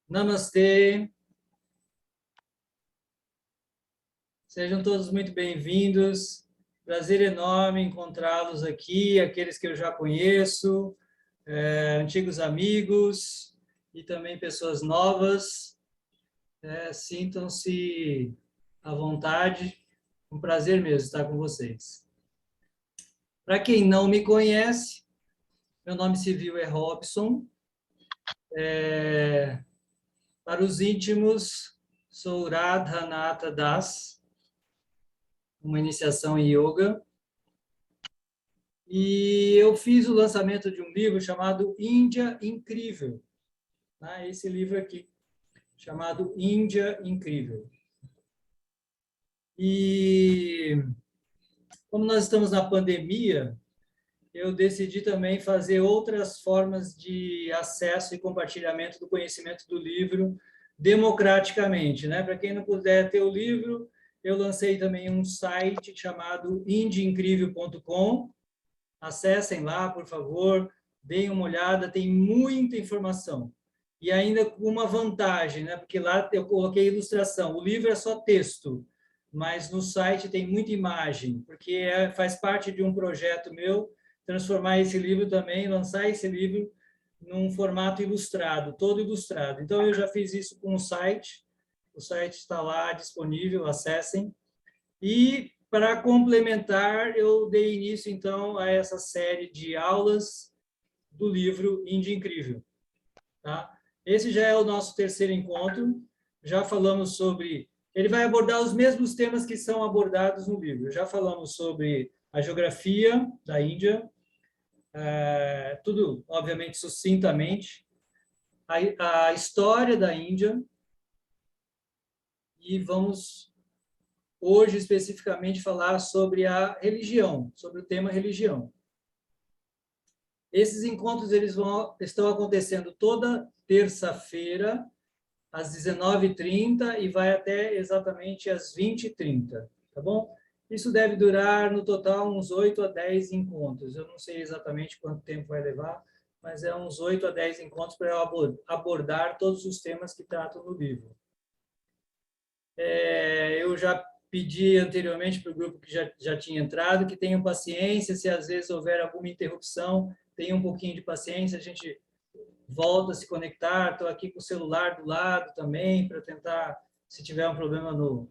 Namastê, sejam todos muito bem-vindos. Prazer enorme encontrá-los aqui, aqueles que eu já conheço, antigos amigos e também pessoas novas. Sintam-se à vontade, um prazer mesmo estar com vocês. Para quem não me conhece, meu nome civil é Robson. Para os íntimos, sou Radhanatha Das, uma iniciação em yoga. E eu fiz o lançamento de um livro chamado Índia Incrível. Tá? Esse livro aqui, chamado Índia Incrível. E como nós estamos na pandemia, eu decidi também fazer outras formas de acesso e compartilhamento do conhecimento do livro democraticamente, né? Para quem não puder ter o livro, eu lancei também um site chamado indiaincrível.com. Acessem lá, por favor, deem uma olhada, tem muita informação. E ainda com uma vantagem, né? Porque lá eu coloquei ilustração. O livro é só texto, mas no site tem muita imagem, porque faz parte de um projeto meu transformar esse livro também, lançar esse livro num formato ilustrado, todo ilustrado. Então, eu já fiz isso com o site está lá disponível, acessem. E, para complementar, eu dei início, então, a essa série de aulas do livro Índia Incrível. Tá? Esse já é o nosso terceiro encontro. Já falamos sobre... Ele vai abordar os mesmos temas que são abordados no livro. Já falamos sobre a geografia da Índia, tudo, obviamente, sucintamente, a história da Índia, e vamos hoje especificamente falar sobre a religião, sobre o tema religião. Esses encontros estão acontecendo toda terça-feira, às 19h30, e vai até exatamente às 20h30, tá bom? Isso deve durar, no total, uns 8 a 10 encontros. Eu não sei exatamente quanto tempo vai levar, mas é uns 8 a 10 encontros para eu abordar todos os temas que tratam no livro. Eu já pedi anteriormente para o grupo que já tinha entrado que tenham paciência, se às vezes houver alguma interrupção, tenham um pouquinho de paciência, a gente volta a se conectar. Estou aqui com o celular do lado também, para tentar, se tiver um problema no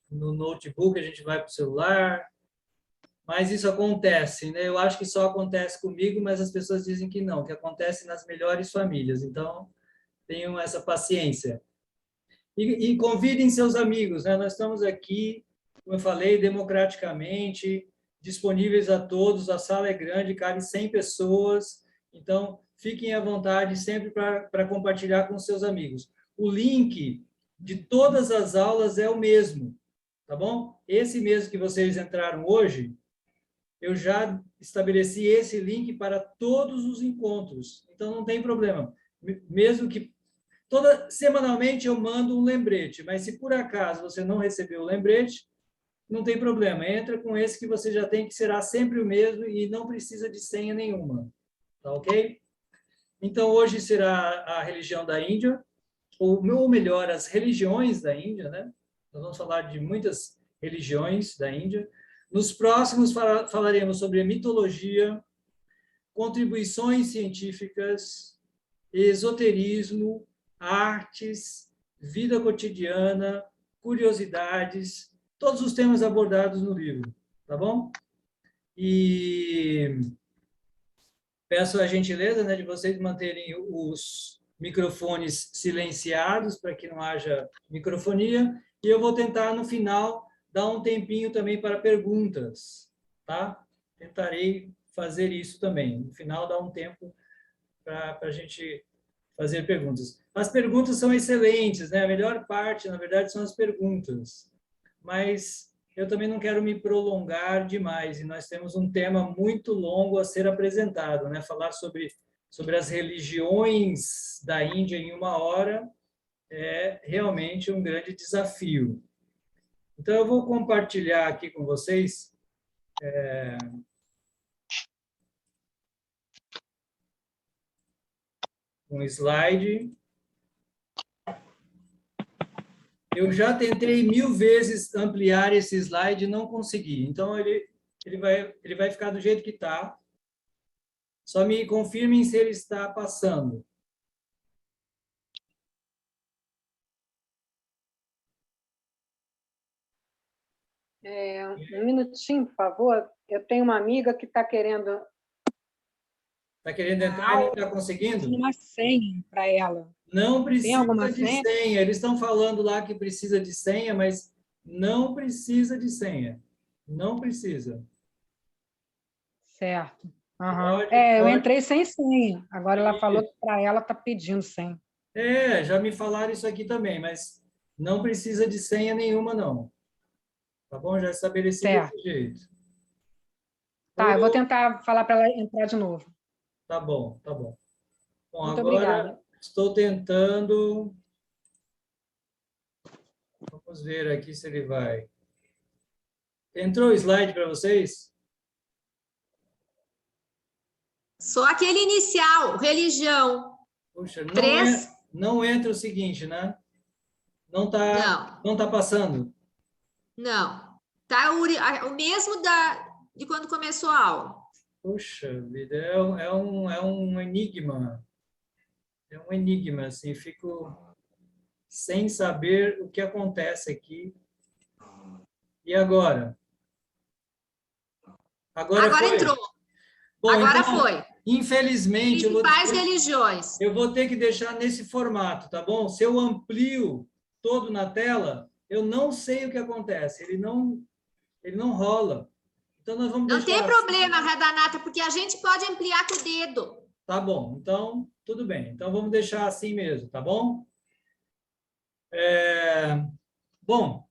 notebook, a gente vai para o celular. Mas isso acontece, né? Eu acho que só acontece comigo, mas as pessoas dizem que não, que acontece nas melhores famílias. Então, tenham essa paciência. E convidem seus amigos, né? Nós estamos aqui, como eu falei, democraticamente, disponíveis a todos. A sala é grande, cabe 100 pessoas. Então, fiquem à vontade sempre para compartilhar com seus amigos. O link de todas as aulas é o mesmo, tá bom? Esse mesmo que vocês entraram hoje, eu já estabeleci esse link para todos os encontros. Então, não tem problema. Mesmo que semanalmente eu mando um lembrete, mas se por acaso você não recebeu o lembrete, não tem problema. Entra com esse que você já tem, que será sempre o mesmo e não precisa de senha nenhuma. Tá ok? Então, hoje será a religião da Índia, ou melhor, as religiões da Índia, né? Nós vamos falar de muitas religiões da Índia. Nos próximos falaremos sobre a mitologia, contribuições científicas, esoterismo, artes, vida cotidiana, curiosidades, todos os temas abordados no livro, tá bom? E peço a gentileza, né, de vocês manterem os microfones silenciados para que não haja microfonia, e eu vou tentar, no final, dar um tempinho também para perguntas, tá? Tentarei fazer isso também. No final, dar um tempo para a gente fazer perguntas. As perguntas são excelentes, né? A melhor parte, na verdade, são as perguntas. Mas eu também não quero me prolongar demais, e nós temos um tema muito longo a ser apresentado, né? Falar sobre as religiões da Índia em 1 hora é realmente um grande desafio. Então, eu vou compartilhar aqui com vocês um slide. Eu já tentei 1000 vezes ampliar esse slide e não consegui. Então, ele vai ficar do jeito que está. Só me confirmem se ele está passando. Um minutinho, por favor. Eu tenho uma amiga que está querendo... Está querendo entrar e não está conseguindo? Uma senha para ela. Não Tem alguma precisa de senha? senha. Eles estão falando lá que precisa de senha, mas não precisa de senha. Não precisa. Certo. Uhum. Pode, Eu pode. entrei sem senha. Agora ela falou que para ela está pedindo senha. Já me falaram isso aqui também, mas não precisa de senha nenhuma, não. Tá bom? Já estabeleci desse jeito. Tá, eu vou tentar falar para ela entrar de novo. Tá bom, tá bom. Bom, Muito agora obrigada. estou tentando... Vamos ver aqui se ele vai. Entrou o slide para vocês? Só aquele inicial, religião. Puxa, Três? não entra o seguinte, né? Não tá passando. Não. Tá o mesmo de quando começou a aula. Puxa vida, é um enigma. É um enigma, assim, fico sem saber o que acontece aqui. E agora? Agora foi? Entrou. Bom, agora então, foi. Infelizmente, Principais religiões. eu vou ter que deixar nesse formato, tá bom? Se eu amplio todo na tela, eu não sei o que acontece. Ele não rola. Então, nós vamos Não deixar tem problema, Radamata, porque a gente pode ampliar com o dedo. Tá bom, então, tudo bem. Então, vamos deixar assim mesmo, tá bom? Bom,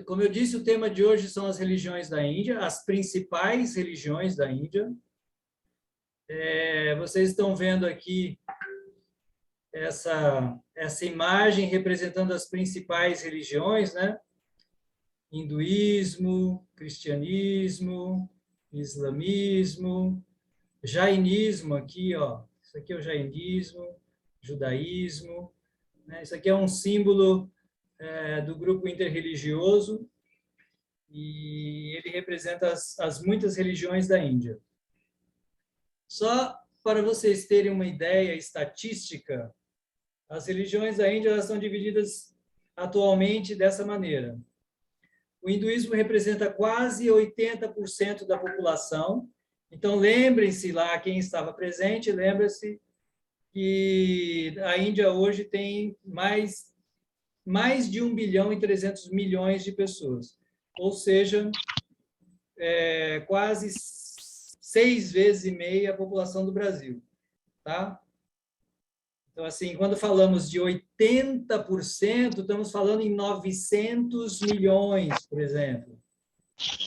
como eu disse, o tema de hoje são as religiões da Índia, as principais religiões da Índia. Vocês estão vendo aqui essa imagem representando as principais religiões, né? Hinduísmo, cristianismo, islamismo, jainismo aqui, ó. Isso aqui é o jainismo, judaísmo, né? Isso aqui é um símbolo do grupo interreligioso e ele representa as muitas religiões da Índia. Só para vocês terem uma ideia estatística, as religiões da Índia elas são divididas atualmente dessa maneira. O hinduísmo representa quase 80% da população. Então, lembrem-se lá, quem estava presente, lembra-se que a Índia hoje tem mais de 1 bilhão e 300 milhões de pessoas. Ou seja, quase 6 vezes e meia a população do Brasil. Tá? Então, assim, quando falamos de 80%, estamos falando em 900 milhões, por exemplo.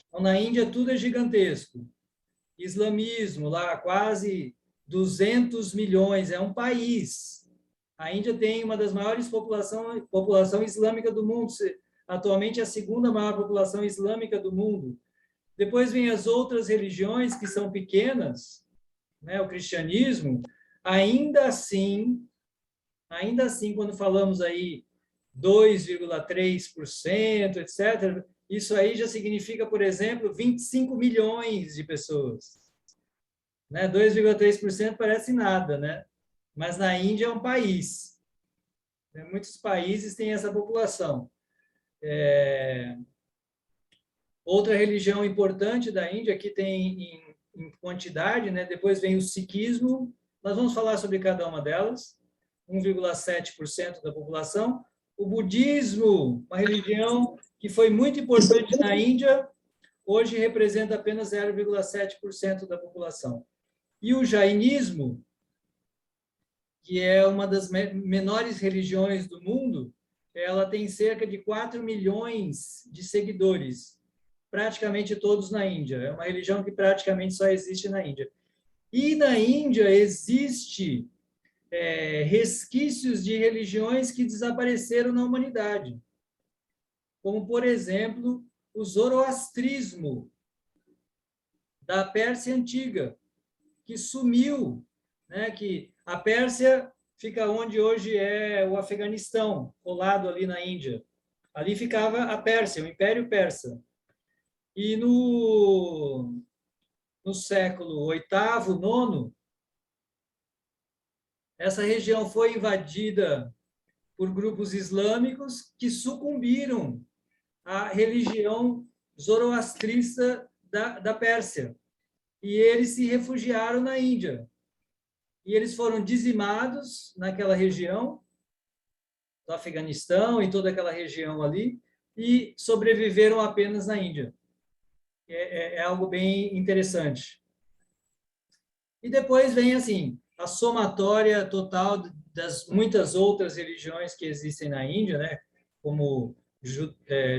Então, na Índia, tudo é gigantesco. Islamismo, lá, quase 200 milhões, é um país. A Índia tem uma das maiores população islâmica do mundo, atualmente é a segunda maior população islâmica do mundo. Depois vem as outras religiões que são pequenas, né? O cristianismo, ainda assim, quando falamos aí 2,3%, etc., isso aí já significa, por exemplo, 25 milhões de pessoas. Né? 2,3% parece nada, né? Mas na Índia é um país. Muitos países têm essa população. Outra religião importante da Índia, que tem em quantidade, né? Depois vem o sikhismo, nós vamos falar sobre cada uma delas, 1,7% da população. O budismo, uma religião que foi muito importante na Índia, hoje representa apenas 0,7% da população. E o jainismo, que é uma das menores religiões do mundo, ela tem cerca de 4 milhões de seguidores, praticamente todos na Índia. É uma religião que praticamente só existe na Índia. E na Índia existe resquícios de religiões que desapareceram na humanidade, como, por exemplo, o zoroastrismo da Pérsia Antiga, que sumiu, né? Que a Pérsia fica onde hoje é o Afeganistão, colado ali na Índia. Ali ficava a Pérsia, o Império Persa. E no século VIII, IX, essa região foi invadida por grupos islâmicos que sucumbiram à religião zoroastrista da Pérsia. E eles se refugiaram na Índia. E eles foram dizimados naquela região, do Afeganistão e toda aquela região ali, e sobreviveram apenas na Índia. É algo bem interessante. E depois vem, assim, a somatória total das muitas outras religiões que existem na Índia, né? Como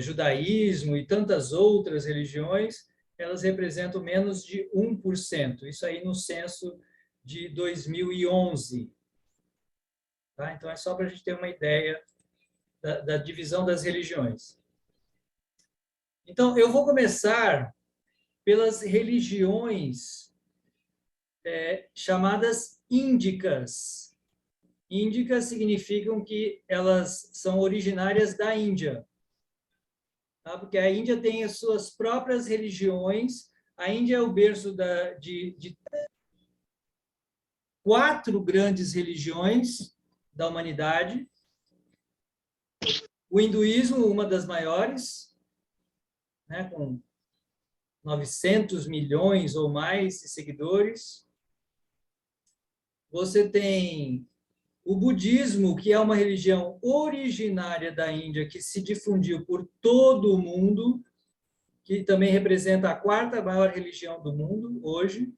judaísmo e tantas outras religiões, elas representam menos de 1%. Isso aí no censo de 2011. Tá? Então, é só para a gente ter uma ideia da divisão das religiões. Então, eu vou começar pelas religiões chamadas índicas. Índicas significam que elas são originárias da Índia. Tá? Porque a Índia tem as suas próprias religiões. A Índia é o berço de 4 grandes religiões da humanidade. O hinduísmo, uma das maiores, né, com 900 milhões ou mais de seguidores. Você tem o budismo, que é uma religião originária da Índia, que se difundiu por todo o mundo, que também representa a 4ª maior religião do mundo hoje.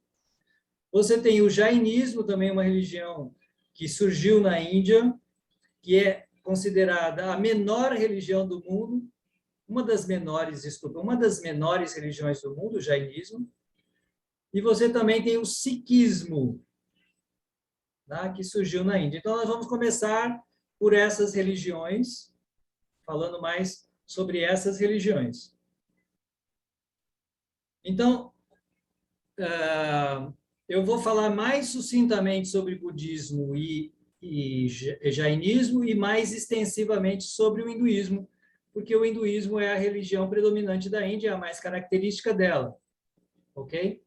Você tem o jainismo, também uma religião que surgiu na Índia, que é considerada a menor religião do mundo, uma das menores religiões do mundo, o jainismo. E você também tem o sikhismo, tá? Que surgiu na Índia. Então, nós vamos começar por essas religiões, falando mais sobre essas religiões. Então, eu vou falar mais sucintamente sobre budismo e jainismo e mais extensivamente sobre o hinduísmo, porque o hinduísmo é a religião predominante da Índia, é a mais característica dela, ok?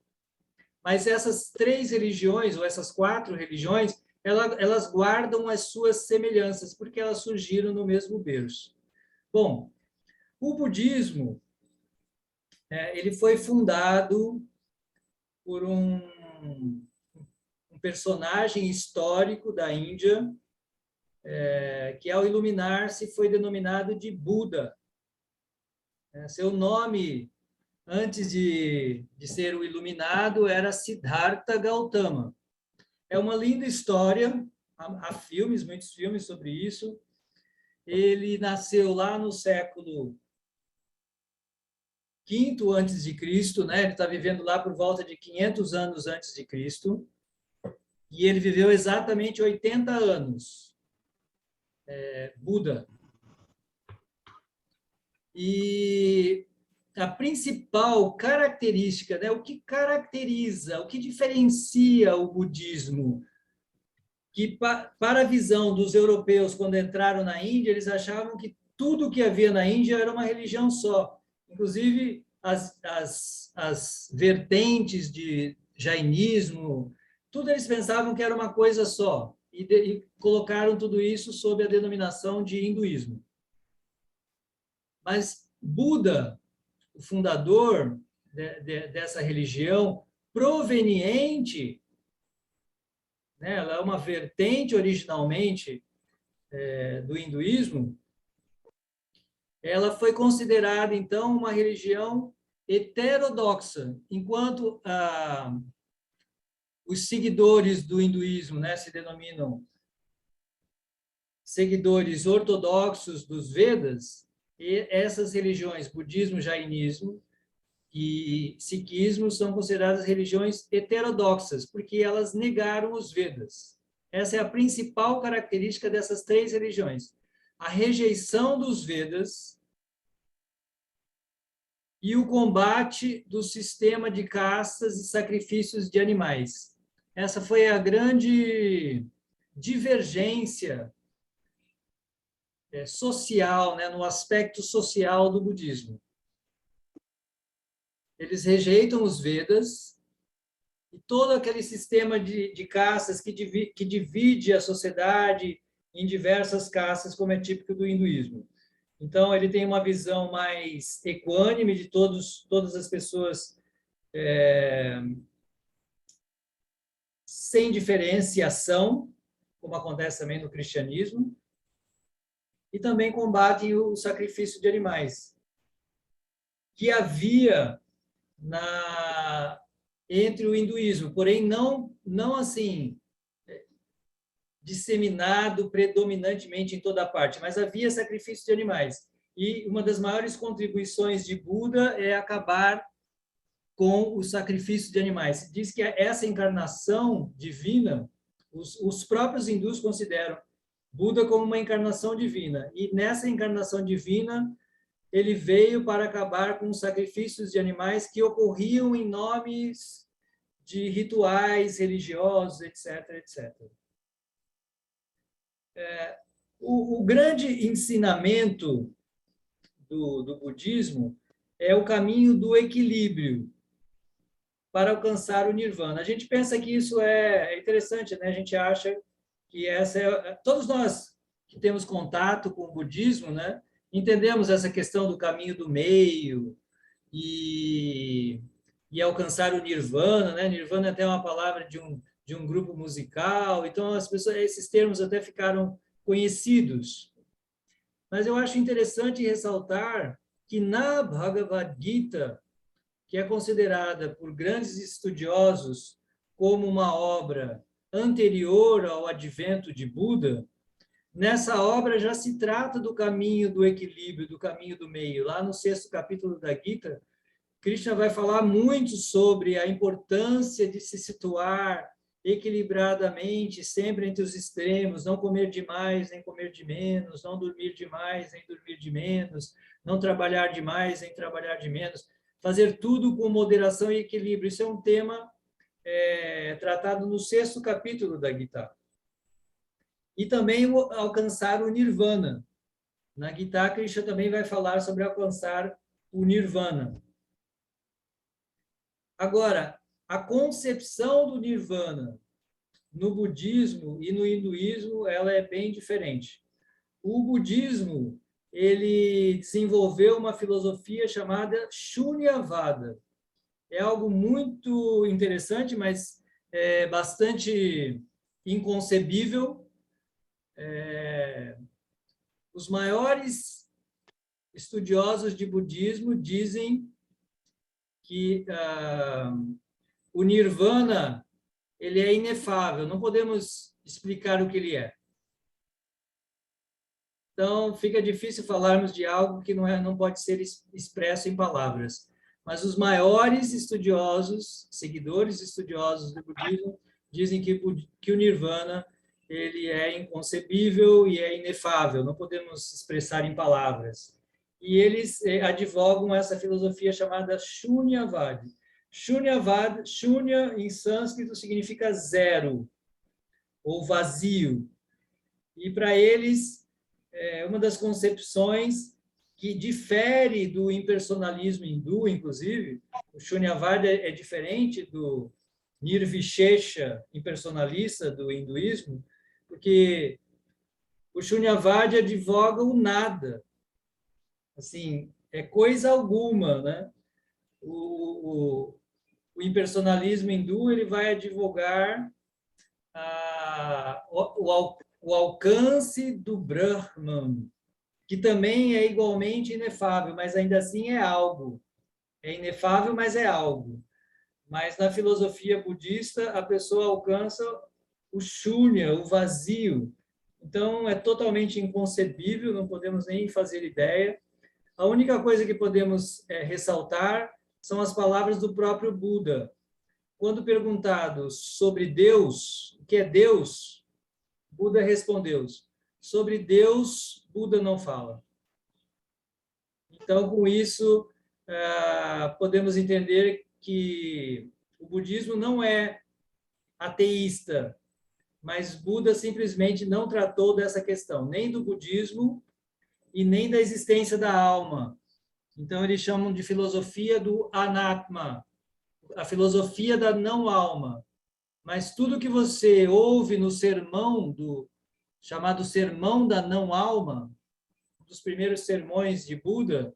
Mas essas 3 religiões, ou essas 4 religiões, elas guardam as suas semelhanças, porque elas surgiram no mesmo berço. Bom, o budismo, ele foi fundado por um personagem histórico da Índia, que ao iluminar-se foi denominado de Buda. Seu nome, antes de ser o iluminado, era Siddhartha Gautama. É uma linda história, há filmes, muitos filmes sobre isso. Ele nasceu lá no século V antes de Cristo, né? Ele está vivendo lá por volta de 500 anos antes de Cristo, e ele viveu exatamente 80 anos. Buda. E a principal característica, né, o que caracteriza, o que diferencia o budismo, que para a visão dos europeus, quando entraram na Índia, eles achavam que tudo que havia na Índia era uma religião só. Inclusive, as vertentes de jainismo, tudo eles pensavam que era uma coisa só. E colocaram tudo isso sob a denominação de hinduísmo. Mas Buda, o fundador dessa religião, proveniente, né, ela é uma vertente originalmente do hinduísmo, ela foi considerada, então, uma religião heterodoxa, enquanto os seguidores do hinduísmo, né, se denominam seguidores ortodoxos dos Vedas, e essas religiões, budismo, jainismo e sikhismo, são consideradas religiões heterodoxas, porque elas negaram os Vedas. Essa é a principal característica dessas 3 religiões. A rejeição dos Vedas e o combate do sistema de castas e sacrifícios de animais. Essa foi a grande divergência social, né, no aspecto social do budismo. Eles rejeitam os Vedas e todo aquele sistema de castas que divide a sociedade em diversas castas, como é típico do hinduísmo. Então, ele tem uma visão mais equânime de todas as pessoas sem diferenciação, como acontece também no cristianismo, e também combate o sacrifício de animais, que havia entre o hinduísmo, porém não assim disseminado predominantemente em toda parte, mas havia sacrifício de animais. E uma das maiores contribuições de Buda é acabar com o sacrifício de animais. Diz que essa encarnação divina, os próprios hindus consideram Buda como uma encarnação divina. E nessa encarnação divina, ele veio para acabar com os sacrifícios de animais que ocorriam em nomes de rituais religiosos, etc., etc. O grande ensinamento do budismo é o caminho do equilíbrio para alcançar o nirvana. A gente pensa que isso é interessante, né? A gente acha que todos nós que temos contato com o budismo, né, entendemos essa questão do caminho do meio e alcançar o nirvana, né? Nirvana é até uma palavra de um grupo musical, então as pessoas, esses termos até ficaram conhecidos. Mas eu acho interessante ressaltar que na Bhagavad Gita, que é considerada por grandes estudiosos como uma obra anterior ao advento de Buda, nessa obra já se trata do caminho do equilíbrio, do caminho do meio. Lá no 6º capítulo da Gita, Krishna vai falar muito sobre a importância de se situar equilibradamente, sempre entre os extremos, não comer demais, nem comer de menos, não dormir demais, nem dormir de menos, não trabalhar demais, nem trabalhar de menos, fazer tudo com moderação e equilíbrio. Isso é um tema tratado no 6º capítulo da Gita. E também alcançar o nirvana. Na Gita, Krishna também vai falar sobre alcançar o nirvana. Agora, a concepção do nirvana no budismo e no hinduísmo, ela é bem diferente. O budismo, ele desenvolveu uma filosofia chamada Shunyavada. É algo muito interessante, mas bastante inconcebível. Os maiores estudiosos de budismo dizem que o nirvana ele é inefável, não podemos explicar o que ele é. Então, fica difícil falarmos de algo que não pode ser expresso em palavras. Mas os maiores estudiosos, seguidores estudiosos do budismo, dizem que o nirvana ele é inconcebível e é inefável, não podemos expressar em palavras. E eles advogam essa filosofia chamada Shunyavada. Shunyavada, Shunya em sânscrito significa zero, ou vazio. E para eles, uma das concepções que difere do impersonalismo hindu, inclusive, o Shunyavada é diferente do Nirvishesha impersonalista do hinduísmo, porque o Shunyavada advoga o nada, assim, é coisa alguma, né? O impersonalismo hindu ele vai advogar o alcance do Brahman, que também é igualmente inefável, mas ainda assim é algo. É inefável, mas é algo. Mas na filosofia budista, a pessoa alcança o shunya, o vazio. Então, é totalmente inconcebível, não podemos nem fazer ideia. A única coisa que podemos ressaltar são as palavras do próprio Buda. Quando perguntado sobre Deus, o que é Deus, Buda respondeu: sobre Deus, Buda não fala. Então, com isso, podemos entender que o budismo não é ateísta, mas Buda simplesmente não tratou dessa questão, nem do budismo e nem da existência da alma. Então, eles chamam de filosofia do anatma, a filosofia da não-alma. Mas tudo que você ouve no sermão, chamado Sermão da Não-Alma, um dos primeiros sermões de Buda,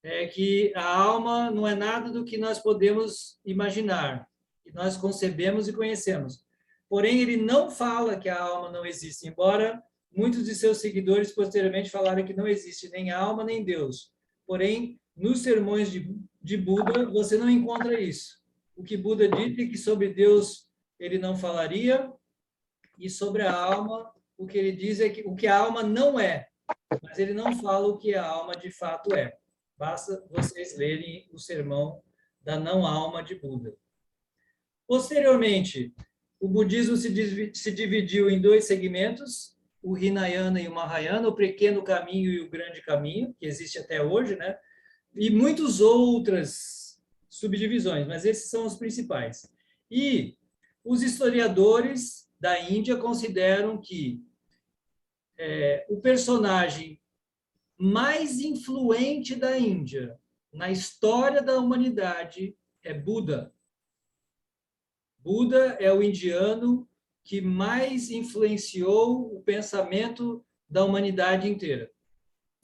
é que a alma não é nada do que nós podemos imaginar, que nós concebemos e conhecemos. Porém, ele não fala que a alma não existe, embora muitos de seus seguidores posteriormente falaram que não existe nem alma nem Deus. Porém, nos sermões de Buda, você não encontra isso. O que Buda disse é que sobre Deus ele não falaria, e sobre a alma, o que ele diz é que o que a alma não é, mas ele não fala o que a alma de fato é. Basta vocês lerem o sermão da não-alma de Buda. Posteriormente, o budismo se dividiu em dois segmentos, o Hinayana e o Mahayana, o pequeno caminho e o grande caminho, que existe até hoje, né? E muitas outras subdivisões, mas esses são os principais. E os historiadores da Índia consideram que o personagem mais influente da Índia na história da humanidade é Buda. Buda é o indiano que mais influenciou o pensamento da humanidade inteira.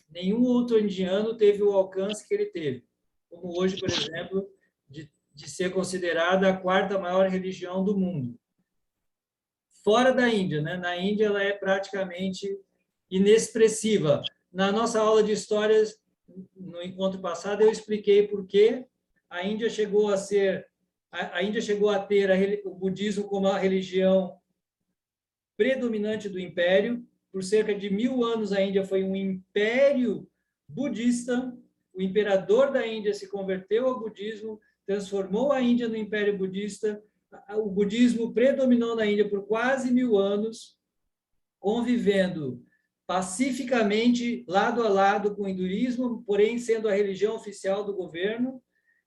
Nenhum outro indiano teve o alcance que ele teve, como hoje, por exemplo, de ser considerada a quarta maior religião do mundo. Fora da Índia, né? Na Índia ela é praticamente inexpressiva. Na nossa aula de histórias, no encontro passado, eu expliquei por que a Índia chegou a ter o budismo como a religião predominante do império. Por cerca de 1000 anos, a Índia foi um império budista. O imperador da Índia se converteu ao budismo, transformou a Índia no império budista. O budismo predominou na Índia por quase 1000 anos, convivendo pacificamente, lado a lado com o hinduísmo, porém sendo a religião oficial do governo,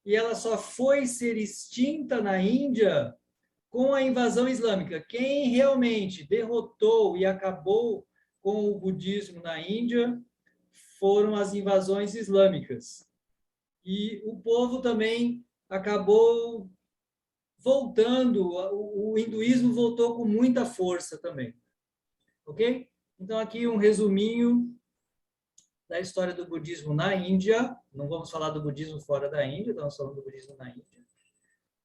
e ela só foi ser extinta na Índia com a invasão islâmica. Quem realmente derrotou e acabou com o budismo na Índia foram as invasões islâmicas. E o povo também acabou voltando, o hinduísmo voltou com muita força também. Ok? Então, aqui um resuminho da história do budismo na Índia. Não vamos falar do budismo fora da Índia, estamos falando do budismo na Índia.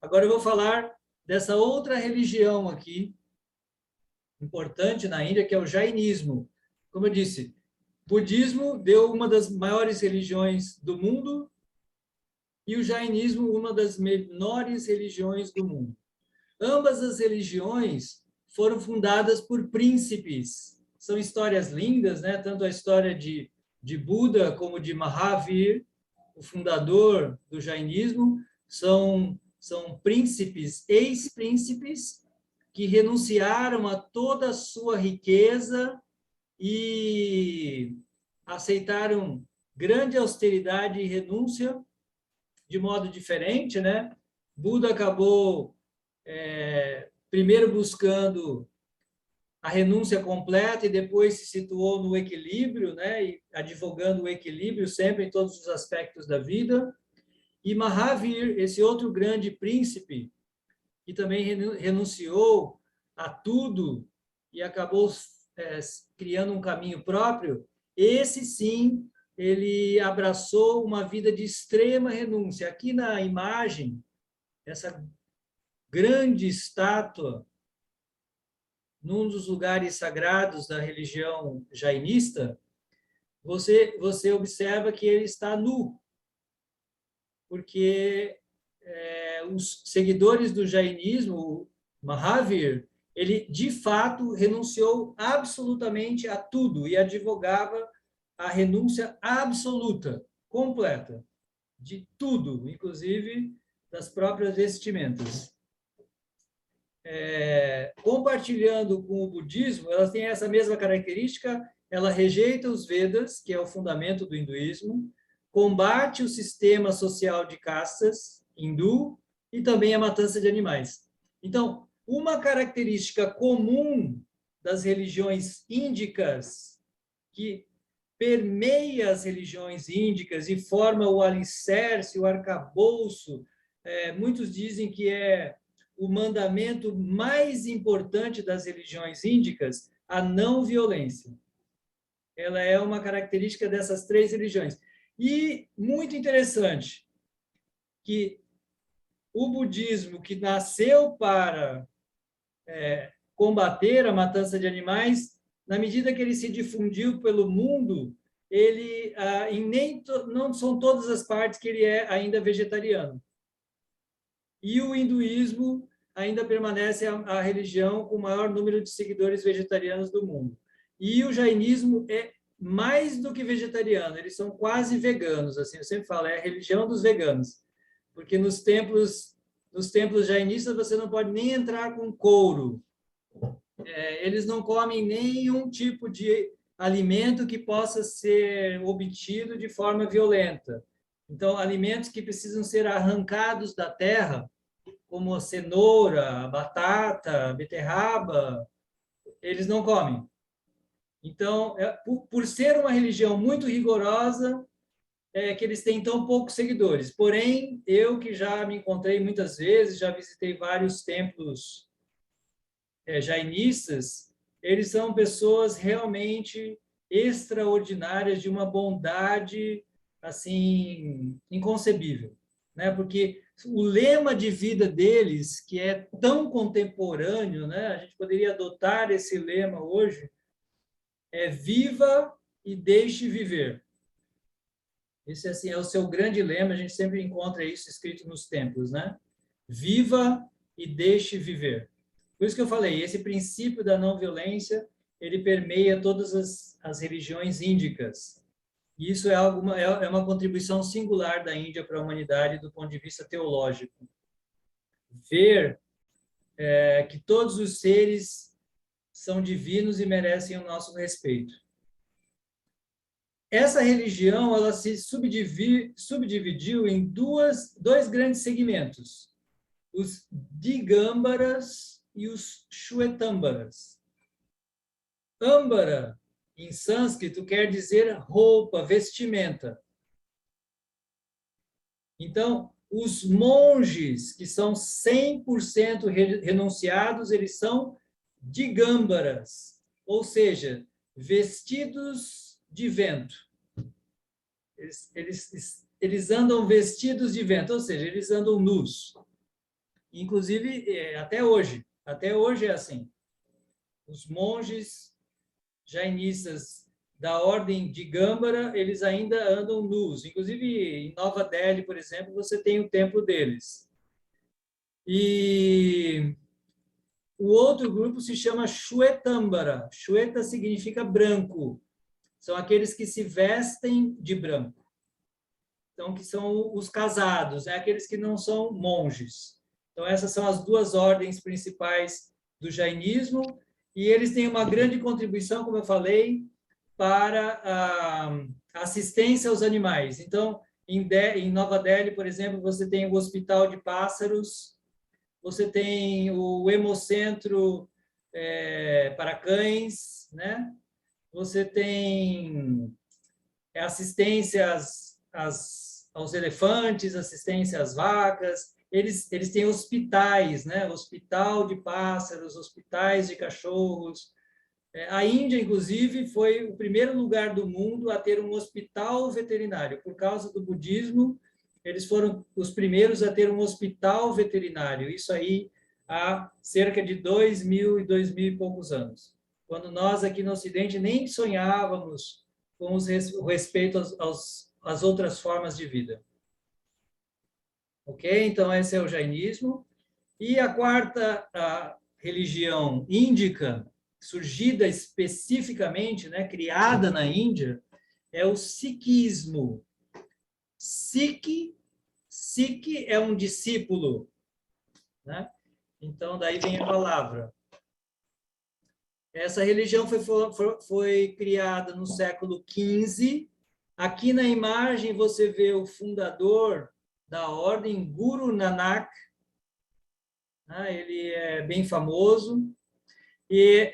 Agora eu vou falar dessa outra religião aqui, importante na Índia, que é o jainismo. Como eu disse, budismo deu uma das maiores religiões do mundo e o jainismo uma das menores religiões do mundo. Ambas as religiões foram fundadas por príncipes. São histórias lindas, né? Tanto a história de Buda como de Mahavir, o fundador do jainismo, são príncipes, ex-príncipes, que renunciaram a toda a sua riqueza e aceitaram grande austeridade e renúncia de modo diferente, né? Buda acabou primeiro buscando a renúncia completa e depois se situou no equilíbrio, né? E advogando o equilíbrio sempre em todos os aspectos da vida. E Mahavir, esse outro grande príncipe, que também renunciou a tudo e acabou criando um caminho próprio, esse sim, ele abraçou uma vida de extrema renúncia. Aqui na imagem, essa grande estátua, num dos lugares sagrados da religião jainista, você observa que ele está nu, porque os seguidores do jainismo, Mahavir, ele de fato renunciou absolutamente a tudo e advogava a renúncia absoluta, completa, de tudo, inclusive das próprias vestimentas. Compartilhando com o budismo, elas têm essa mesma característica, ela rejeita os Vedas, que é o fundamento do hinduísmo, combate o sistema social de castas hindu e também a matança de animais. Então, uma característica comum das religiões índicas, que permeia as religiões índicas e forma o alicerce, o arcabouço, muitos dizem que é o mandamento mais importante das religiões índicas, a não violência. Ela é uma característica dessas 3 religiões. E muito interessante que o budismo, que nasceu para combater a matança de animais, na medida que ele se difundiu pelo mundo, ele não são todas as partes que ele é ainda vegetariano. E o hinduísmo ainda permanece a religião com o maior número de seguidores vegetarianos do mundo. E o jainismo é mais do que vegetariano, eles são quase veganos, assim, eu sempre falo, é a religião dos veganos, porque nos templos jainistas você não pode nem entrar com couro, eles não comem nenhum tipo de alimento que possa ser obtido de forma violenta. Então, alimentos que precisam ser arrancados da terra, como a cenoura, a batata, a beterraba, eles não comem. Então, por ser uma religião muito rigorosa, que eles têm tão poucos seguidores. Porém, eu que já me encontrei muitas vezes, já visitei vários templos jainistas, eles são pessoas realmente extraordinárias, de uma bondade assim inconcebível, né? Porque o lema de vida deles, que é tão contemporâneo, né? A gente poderia adotar esse lema hoje, é viva e deixe viver. Esse assim é o seu grande lema, a gente sempre encontra isso escrito nos templos, né? Viva e deixe viver. Por isso que eu falei, esse princípio da não violência, ele permeia todas as religiões índicas. E isso é uma contribuição singular da Índia para a humanidade do ponto de vista teológico. Ver que todos os seres são divinos e merecem o nosso respeito. Essa religião, ela se subdividiu em dois grandes segmentos, os Digambaras e os Shwetambaras. Ambara, em sânscrito, quer dizer roupa, vestimenta. Então, os monges, que são 100% renunciados, eles são Digambaras, ou seja, vestidos de vento. Eles andam vestidos de vento, ou seja, eles andam nus. Inclusive, até hoje é assim. Os monges jainistas da ordem de Gâmbara, eles ainda andam nus. Inclusive, em Nova Delhi, por exemplo, você tem o templo deles. E o outro grupo se chama Shwetambara. Shweta significa branco. São aqueles que se vestem de branco. Então, que são os casados, aqueles que não são monges. Então, essas são as 2 ordens principais do jainismo, e eles têm uma grande contribuição, como eu falei, para a assistência aos animais. Então, em Nova Delhi, por exemplo, você tem o Hospital de Pássaros, você tem o Hemocentro para cães, né? Você tem assistência aos elefantes, assistência às vacas. Eles têm hospitais, né? Hospital de pássaros, hospitais de cachorros. A Índia, inclusive, foi o primeiro lugar do mundo a ter um hospital veterinário. Por causa do budismo, eles foram os primeiros a ter um hospital veterinário. Isso aí há cerca de 2.000 e poucos anos. Quando nós aqui no Ocidente nem sonhávamos com o respeito às outras formas de vida. Ok? Então, esse é o jainismo. E a quarta religião índica, surgida especificamente, né, criada na Índia, é o sikhismo. Sikh é um discípulo, né? Então, daí vem a palavra. Essa religião foi criada no século XV. Aqui na imagem você vê o fundador da ordem, Guru Nanak. né? Ele é bem famoso e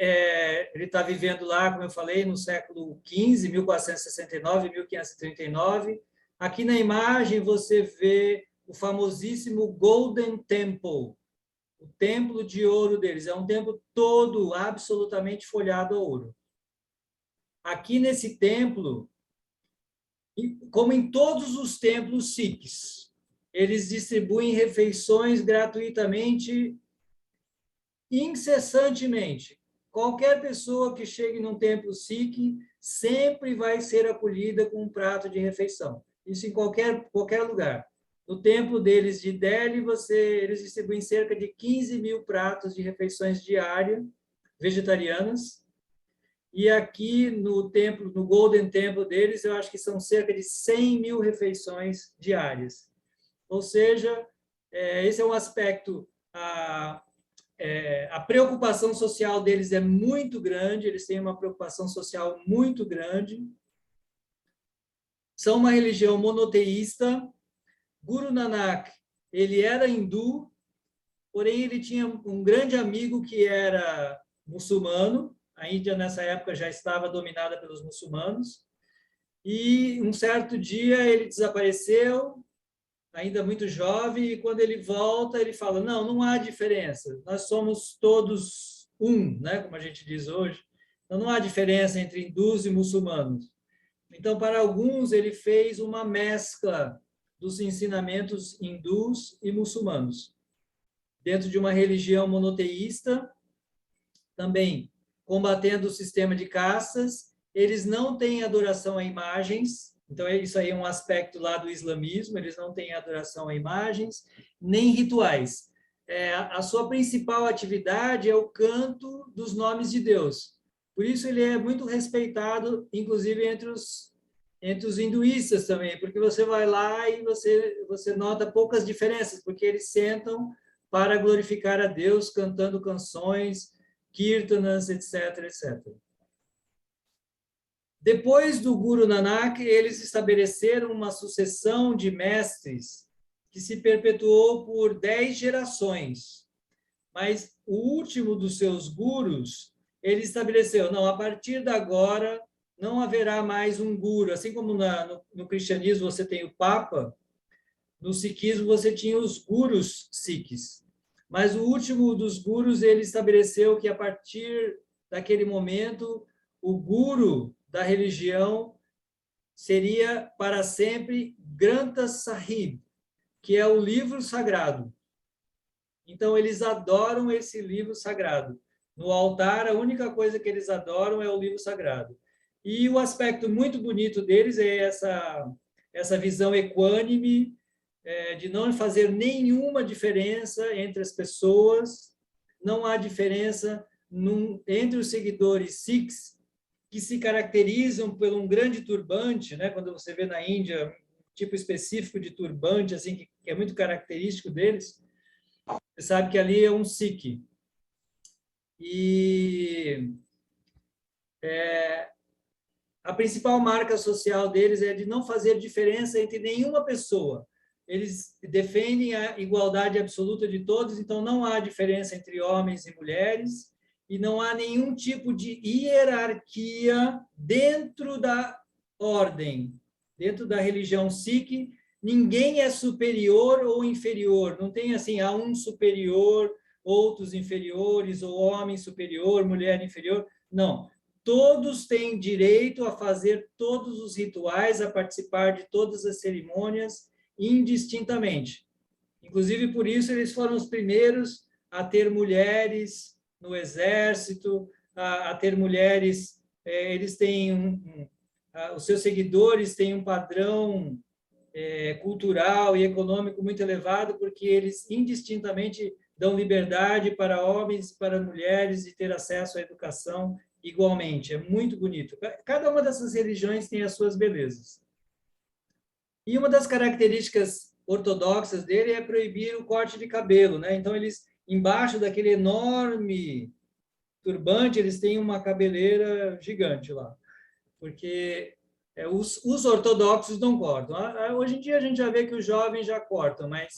ele está vivendo lá, como eu falei, no século XV, 1469, 1539. Aqui na imagem você vê o famosíssimo Golden Temple, o templo de ouro deles. É um templo todo absolutamente folhado a ouro. Aqui nesse templo, como em todos os templos sikhs, eles distribuem refeições gratuitamente, incessantemente. Qualquer pessoa que chegue num templo sikh sempre vai ser acolhida com um prato de refeição. Isso em qualquer lugar. No templo deles de Delhi, eles distribuem cerca de 15 mil pratos de refeições diárias, vegetarianas. E aqui no templo, no Golden Temple deles, eu acho que são cerca de 100 mil refeições diárias. Ou seja, esse é um aspecto, a preocupação social deles é muito grande, eles têm uma preocupação social muito grande. São uma religião monoteísta. Guru Nanak, ele era hindu, porém ele tinha um grande amigo que era muçulmano. A Índia, nessa época, já estava dominada pelos muçulmanos. E um certo dia ele desapareceu, ainda muito jovem, e quando ele volta, ele fala, não há diferença, nós somos todos um, né? Como a gente diz hoje. Então, não há diferença entre hindus e muçulmanos. Então, para alguns, ele fez uma mescla dos ensinamentos hindus e muçulmanos, dentro de uma religião monoteísta, também combatendo o sistema de castas. Eles não têm adoração a imagens, então isso aí é um aspecto lá do islamismo, eles não têm adoração a imagens, nem rituais. A sua principal atividade é o canto dos nomes de Deus. Por isso ele é muito respeitado, inclusive entre os hinduístas também, porque você vai lá e você nota poucas diferenças, porque eles sentam para glorificar a Deus, cantando canções, kirtanas, etc, etc. Depois do Guru Nanak, eles estabeleceram uma sucessão de mestres que se perpetuou por 10 gerações. Mas o último dos seus gurus, ele estabeleceu, não, a partir de agora não haverá mais um guru. Assim como no cristianismo você tem o Papa, no sikhismo você tinha os gurus sikhs. Mas o último dos gurus, ele estabeleceu que a partir daquele momento, o guru da religião seria para sempre Granth Sahib, que é o livro sagrado. Então, eles adoram esse livro sagrado. No altar, a única coisa que eles adoram é o livro sagrado. E o aspecto muito bonito deles é essa visão equânime, de não fazer nenhuma diferença entre as pessoas. Não há diferença entre os seguidores sikhs, que se caracterizam por um grande turbante, né? Quando você vê na Índia um tipo específico de turbante, assim, que é muito característico deles, você sabe que ali é um sikh. E a principal marca social deles é de não fazer diferença entre nenhuma pessoa. Eles defendem a igualdade absoluta de todos, então não há diferença entre homens e mulheres, e não há nenhum tipo de hierarquia dentro da ordem, dentro da religião sikh. Ninguém é superior ou inferior, não tem assim, há um superior, outros inferiores, ou homem superior, mulher inferior, não. Todos têm direito a fazer todos os rituais, a participar de todas as cerimônias, indistintamente. Inclusive, por isso, eles foram os primeiros a ter mulheres no exército, a ter mulheres, eles têm os seus seguidores têm um padrão cultural e econômico muito elevado, porque eles indistintamente dão liberdade para homens e para mulheres de ter acesso à educação igualmente. É muito bonito. Cada uma dessas religiões tem as suas belezas. E uma das características ortodoxas dele é proibir o corte de cabelo, né? Então, eles, embaixo daquele enorme turbante, eles têm uma cabeleira gigante lá, porque os ortodoxos não cortam. Hoje em dia, a gente já vê que os jovens já cortam, mas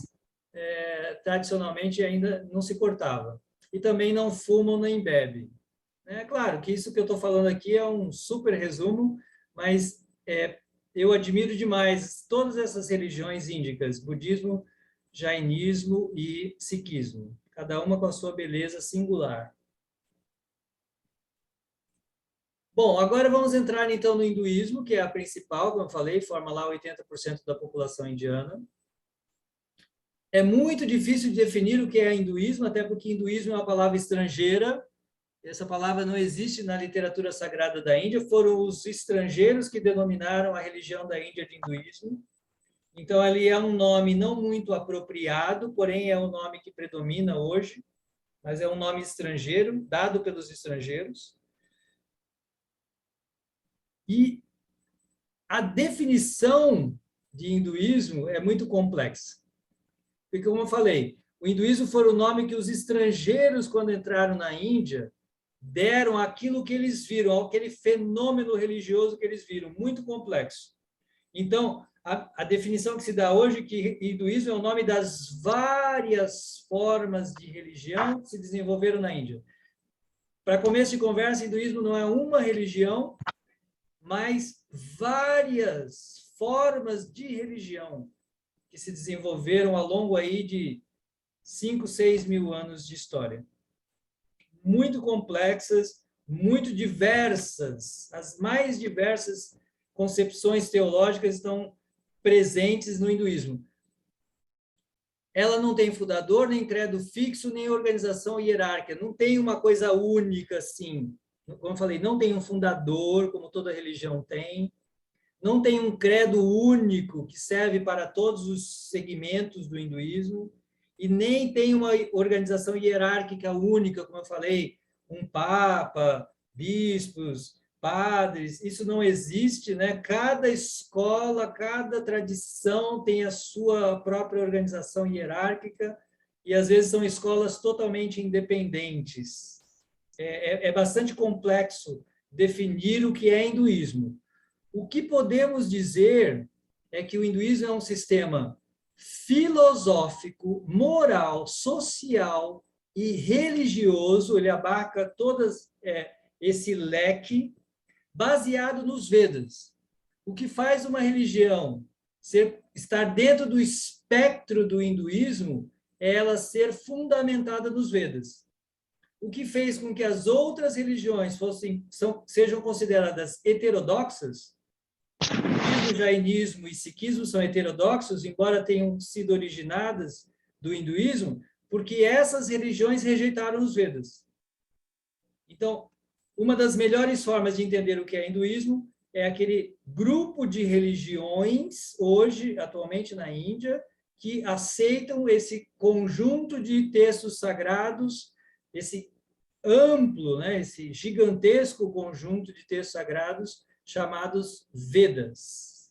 tradicionalmente ainda não se cortava. E também não fumam nem bebem. É claro que isso que eu estou falando aqui é um super resumo, mas eu admiro demais todas essas religiões índicas, budismo, jainismo e sikhismo, cada uma com a sua beleza singular. Bom, agora vamos entrar então no hinduísmo, que é a principal, como eu falei, forma lá 80% da população indiana. É muito difícil de definir o que é hinduísmo, até porque hinduísmo é uma palavra estrangeira. Essa palavra não existe na literatura sagrada da Índia. Foram os estrangeiros que denominaram a religião da Índia de hinduísmo. Então, ali é um nome não muito apropriado, porém é um nome que predomina hoje, mas é um nome estrangeiro, dado pelos estrangeiros. E a definição de hinduísmo é muito complexa. Porque, como eu falei, o hinduísmo foi o nome que os estrangeiros, quando entraram na Índia, deram aquilo que eles viram, aquele fenômeno religioso que eles viram, muito complexo. Então, a definição que se dá hoje é que hinduísmo é o nome das várias formas de religião que se desenvolveram na Índia. Para começo de conversa, hinduísmo não é uma religião, mas várias formas de religião que se desenvolveram ao longo aí de 5, 6 mil anos de história. Muito complexas, muito diversas. As mais diversas concepções teológicas estão presentes no hinduísmo. Ela não tem fundador, nem credo fixo, nem organização hierárquica. Não tem uma coisa única assim. Como eu falei, não tem um fundador, como toda religião tem. Não tem um credo único que serve para todos os segmentos do hinduísmo, e nem tem uma organização hierárquica única, como eu falei, um papa, bispos, padres, isso não existe, né? Cada escola, cada tradição tem a sua própria organização hierárquica, e às vezes são escolas totalmente independentes. É bastante complexo definir o que é hinduísmo. O que podemos dizer é que o hinduísmo é um sistema filosófico, moral, social e religioso, ele abarca todas esse leque, baseado nos Vedas. O que faz uma religião estar dentro do espectro do hinduísmo é ela ser fundamentada nos Vedas. O que fez com que as outras religiões sejam consideradas heterodoxas, o jainismo e sikhismo são heterodoxos, embora tenham sido originadas do hinduísmo, porque essas religiões rejeitaram os Vedas. Então, uma das melhores formas de entender o que é hinduísmo é aquele grupo de religiões, hoje, atualmente na Índia, que aceitam esse conjunto de textos sagrados, esse amplo, né, esse gigantesco conjunto de textos sagrados chamados Vedas.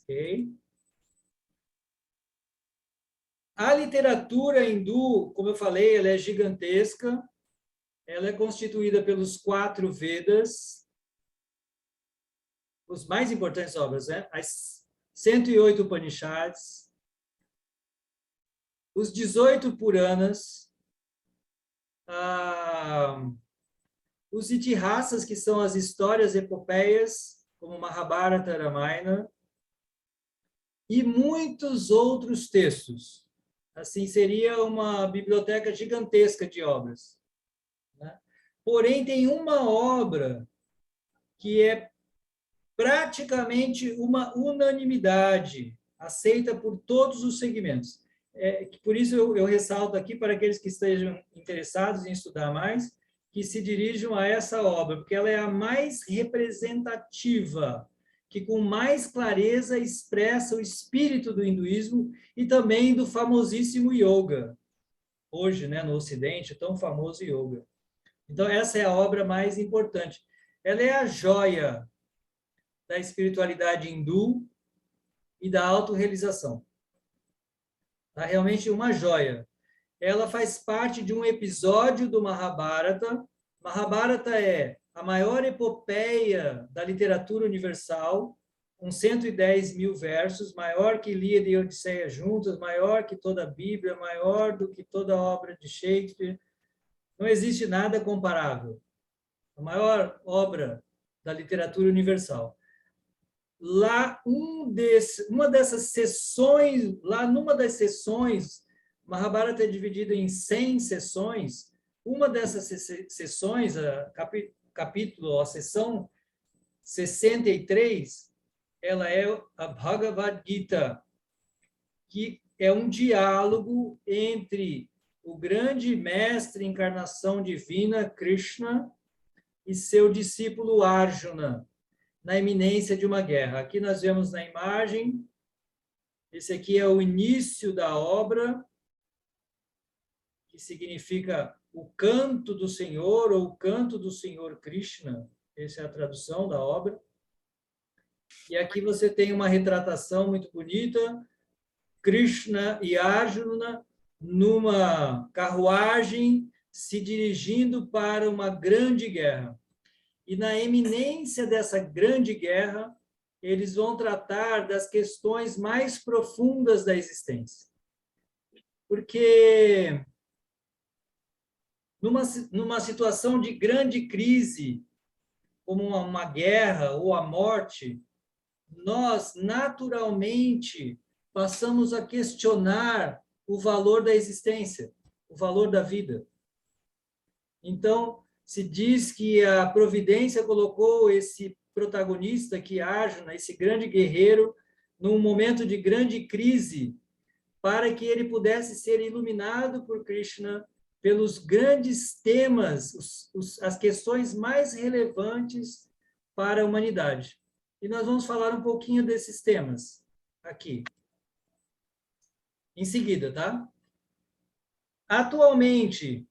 Okay? A literatura hindu, como eu falei, ela é gigantesca. Ela é constituída pelos 4 Vedas, os mais importantes obras, né? As 108 Upanishads, os 18 Puranas, os Itihasas, que são as histórias epopeias, como Mahabharata, Ramayana, e muitos outros textos. Assim, seria uma biblioteca gigantesca de obras. Né? Porém, tem uma obra que é praticamente uma unanimidade, aceita por todos os segmentos. Por isso eu ressalto aqui para aqueles que estejam interessados em estudar mais, que se dirijam a essa obra, porque ela é a mais representativa, que com mais clareza expressa o espírito do hinduísmo e também do famosíssimo yoga. Hoje, né, no Ocidente, tão famoso yoga. Então, essa é a obra mais importante. Ela é a joia da espiritualidade hindu e da autorrealização. Tá? Realmente uma joia. Ela faz parte de um episódio do Mahabharata. Mahabharata é a maior epopeia da literatura universal, com 110 mil versos, maior que Ilíada e Odisseia juntas, maior que toda a Bíblia, maior do que toda a obra de Shakespeare. Não existe nada comparável. A maior obra da literatura universal. Lá, uma dessas sessões, lá numa das sessões, Mahabharata é dividido em 100 sessões. Uma dessas sessões, a sessão 63, ela é a Bhagavad Gita, que é um diálogo entre o grande mestre encarnação divina, Krishna, e seu discípulo Arjuna, na iminência de uma guerra. Aqui nós vemos na imagem, esse aqui é o início da obra, que significa o canto do Senhor, ou o canto do Senhor Krishna. Essa é a tradução da obra. E aqui você tem uma retratação muito bonita, Krishna e Arjuna numa carruagem se dirigindo para uma grande guerra. E na eminência dessa grande guerra, eles vão tratar das questões mais profundas da existência. Porque numa situação de grande crise, como uma guerra ou a morte, nós naturalmente passamos a questionar o valor da existência, o valor da vida. Então, se diz que a providência colocou esse protagonista aqui, Arjuna, esse grande guerreiro, num momento de grande crise, para que ele pudesse ser iluminado por Krishna pelos grandes temas, as questões mais relevantes para a humanidade. E nós vamos falar um pouquinho desses temas aqui. Em seguida, tá? Atualmente,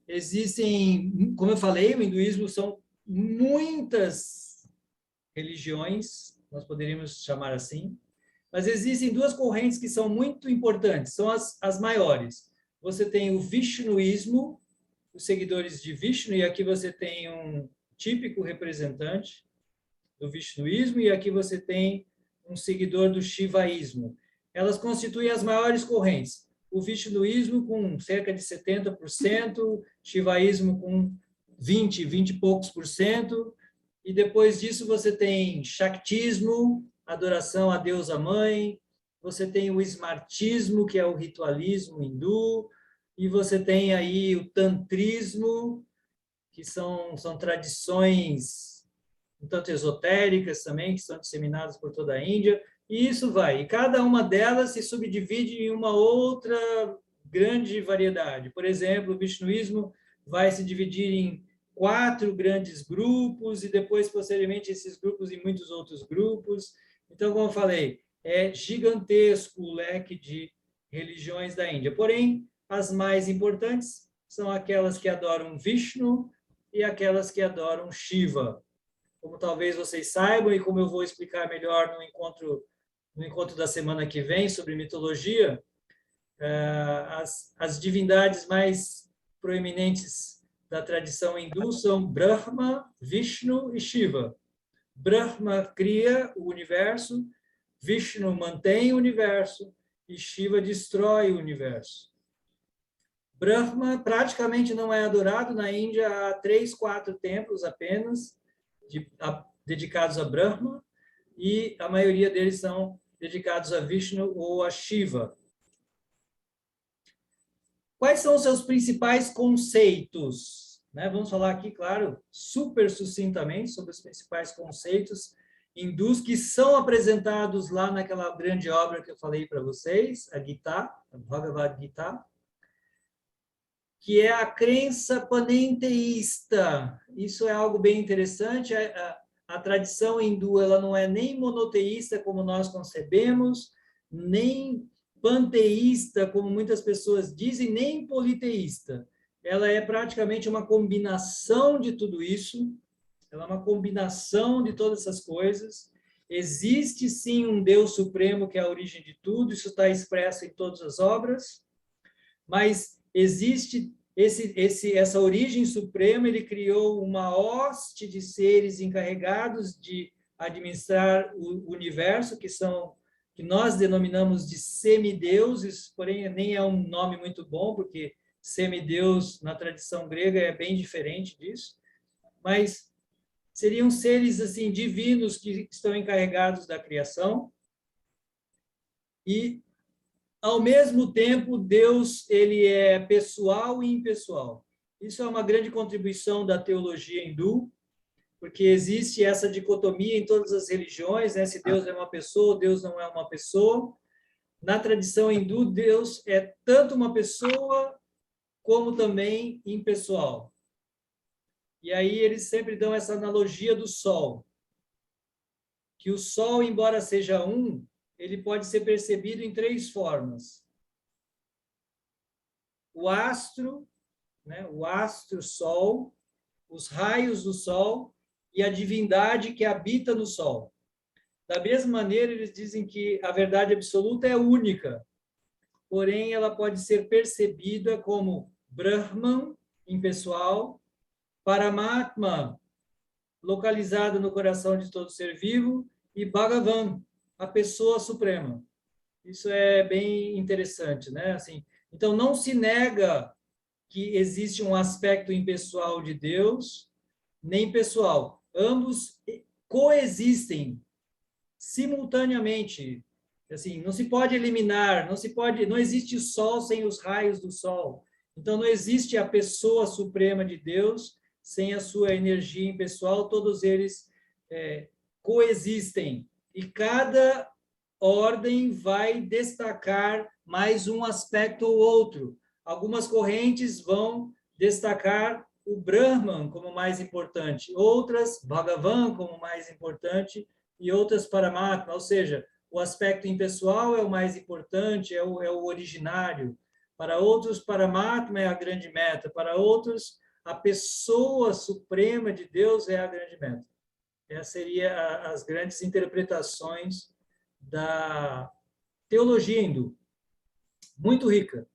existem, como eu falei, o hinduísmo são muitas religiões, nós poderíamos chamar assim, mas existem duas correntes que são muito importantes, são as maiores. Você tem o Vishnuísmo, os seguidores de Vishnu, e aqui você tem um típico representante do Vishnuísmo, e aqui você tem um seguidor do Shivaísmo. Elas constituem as maiores correntes. O Vishnuísmo com cerca de 70%, Shivaísmo com 20 e poucos por cento, e depois disso você tem Shaktismo, adoração à deusa mãe, você tem o Smartismo, que é o ritualismo hindu, e você tem aí o Tantrismo, que são tradições um tanto esotéricas também, que são disseminadas por toda a Índia, e isso vai. E cada uma delas se subdivide em uma outra grande variedade. Por exemplo, o Vishnuísmo vai se dividir em 4 grandes grupos, e depois, posteriormente, esses grupos em muitos outros grupos. Então, como eu falei, é gigantesco o leque de religiões da Índia. Porém, as mais importantes são aquelas que adoram Vishnu e aquelas que adoram Shiva. Como talvez vocês saibam, e como eu vou explicar melhor no encontro da semana que vem sobre mitologia, as divindades mais proeminentes da tradição hindu são Brahma, Vishnu e Shiva. Brahma cria o universo, Vishnu mantém o universo e Shiva destrói o universo. Brahma praticamente não é adorado na Índia, há 3, 4 templos apenas dedicados a Brahma, e a maioria deles são dedicados a Vishnu ou a Shiva. Quais são os seus principais conceitos? Vamos falar aqui, claro, super sucintamente sobre os principais conceitos hindus que são apresentados lá naquela grande obra que eu falei para vocês, a Gita, a Bhagavad Gita, que é a crença panenteísta. Isso é algo bem interessante. A tradição hindu, ela não é nem monoteísta, como nós concebemos, nem panteísta, como muitas pessoas dizem, nem politeísta. Ela é praticamente uma combinação de tudo isso. Ela é uma combinação de todas essas coisas. Existe, sim, um Deus supremo que é a origem de tudo. Isso está expresso em todas as obras. Mas existe essa origem suprema, ele criou uma hoste de seres encarregados de administrar o universo, que nós denominamos de semideuses, porém nem é um nome muito bom, porque semideus na tradição grega é bem diferente disso, mas seriam seres assim divinos que estão encarregados da criação. E ao mesmo tempo, Deus, ele é pessoal e impessoal. Isso é uma grande contribuição da teologia hindu, porque existe essa dicotomia em todas as religiões, né? Se Deus é uma pessoa, Deus não é uma pessoa. Na tradição hindu, Deus é tanto uma pessoa como também impessoal. E aí eles sempre dão essa analogia do Sol, que o Sol, embora seja um, ele pode ser percebido em 3 formas. O astro, né? O astro Sol, os raios do Sol e a divindade que habita no Sol. Da mesma maneira, eles dizem que a verdade absoluta é única, porém ela pode ser percebida como Brahman, impessoal, Paramatma, localizado no coração de todo ser vivo, e Bhagavan, a pessoa suprema. Isso é bem interessante, né? Assim, então, não se nega que existe um aspecto impessoal de Deus, nem pessoal. Ambos coexistem simultaneamente. Assim, não se pode eliminar, não existe sol sem os raios do sol. Então, não existe a pessoa suprema de Deus sem a sua energia impessoal, todos eles coexistem. E cada ordem vai destacar mais um aspecto ou outro. Algumas correntes vão destacar o Brahman como mais importante, outras Bhagavan como mais importante e outras Paramatma, ou seja, o aspecto impessoal é o mais importante, é o originário. Para outros, Paramatma é a grande meta. Para outros, a pessoa suprema de Deus é a grande meta. Essas seriam as grandes interpretações da teologia hindu. Muito rica.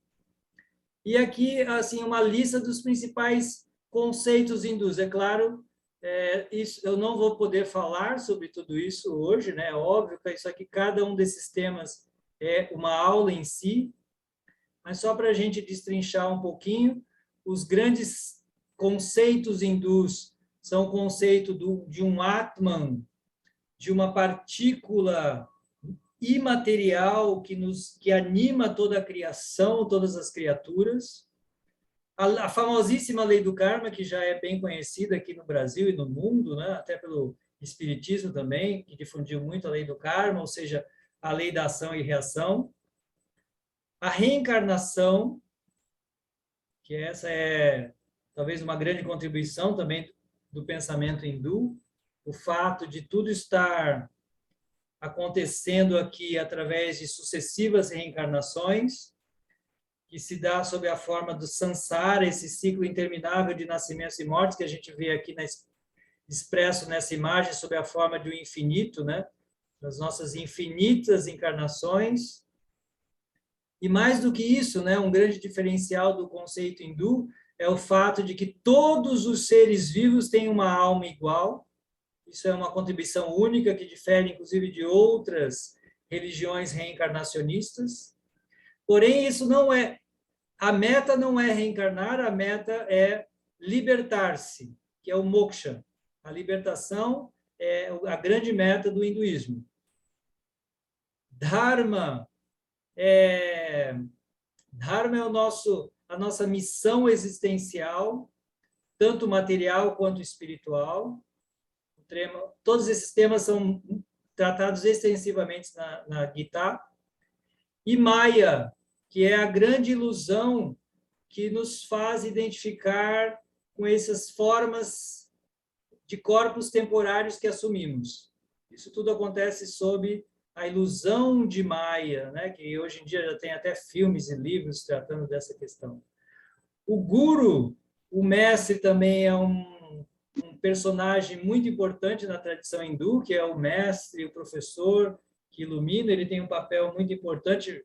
E aqui, assim, uma lista dos principais conceitos hindus. É claro, isso, eu não vou poder falar sobre tudo isso hoje, né? É óbvio que isso aqui, cada um desses temas é uma aula em si, mas só para a gente destrinchar um pouquinho, os grandes conceitos hindus são o conceito de um Atman, de uma partícula imaterial que anima toda a criação, todas as criaturas. A famosíssima lei do karma, que já é bem conhecida aqui no Brasil e no mundo, né? Até pelo espiritismo também, que difundiu muito a lei do karma, ou seja, a lei da ação e reação. A reencarnação, que essa é talvez uma grande contribuição também do pensamento hindu, o fato de tudo estar acontecendo aqui através de sucessivas reencarnações, que se dá sob a forma do samsara, esse ciclo interminável de nascimentos e mortes que a gente vê aqui expresso nessa imagem sob a forma de um infinito, né? Das nossas infinitas encarnações. E mais do que isso, né, um grande diferencial do conceito hindu é o fato de que todos os seres vivos têm uma alma igual. Isso é uma contribuição única que difere, inclusive, de outras religiões reencarnacionistas. Porém, isso não é... A meta não é reencarnar, a meta é libertar-se, que é o moksha. A libertação é a grande meta do hinduísmo. Dharma é a nossa missão existencial, tanto material quanto espiritual. Todos esses temas são tratados extensivamente na Gita. E Maya, que é a grande ilusão que nos faz identificar com essas formas de corpos temporários que assumimos. Isso tudo acontece sob a ilusão de Maya, né? Que hoje em dia já tem até filmes e livros tratando dessa questão. O Guru, o mestre, também é um personagem muito importante na tradição hindu, que é o mestre, o professor que ilumina. Ele tem um papel muito importante,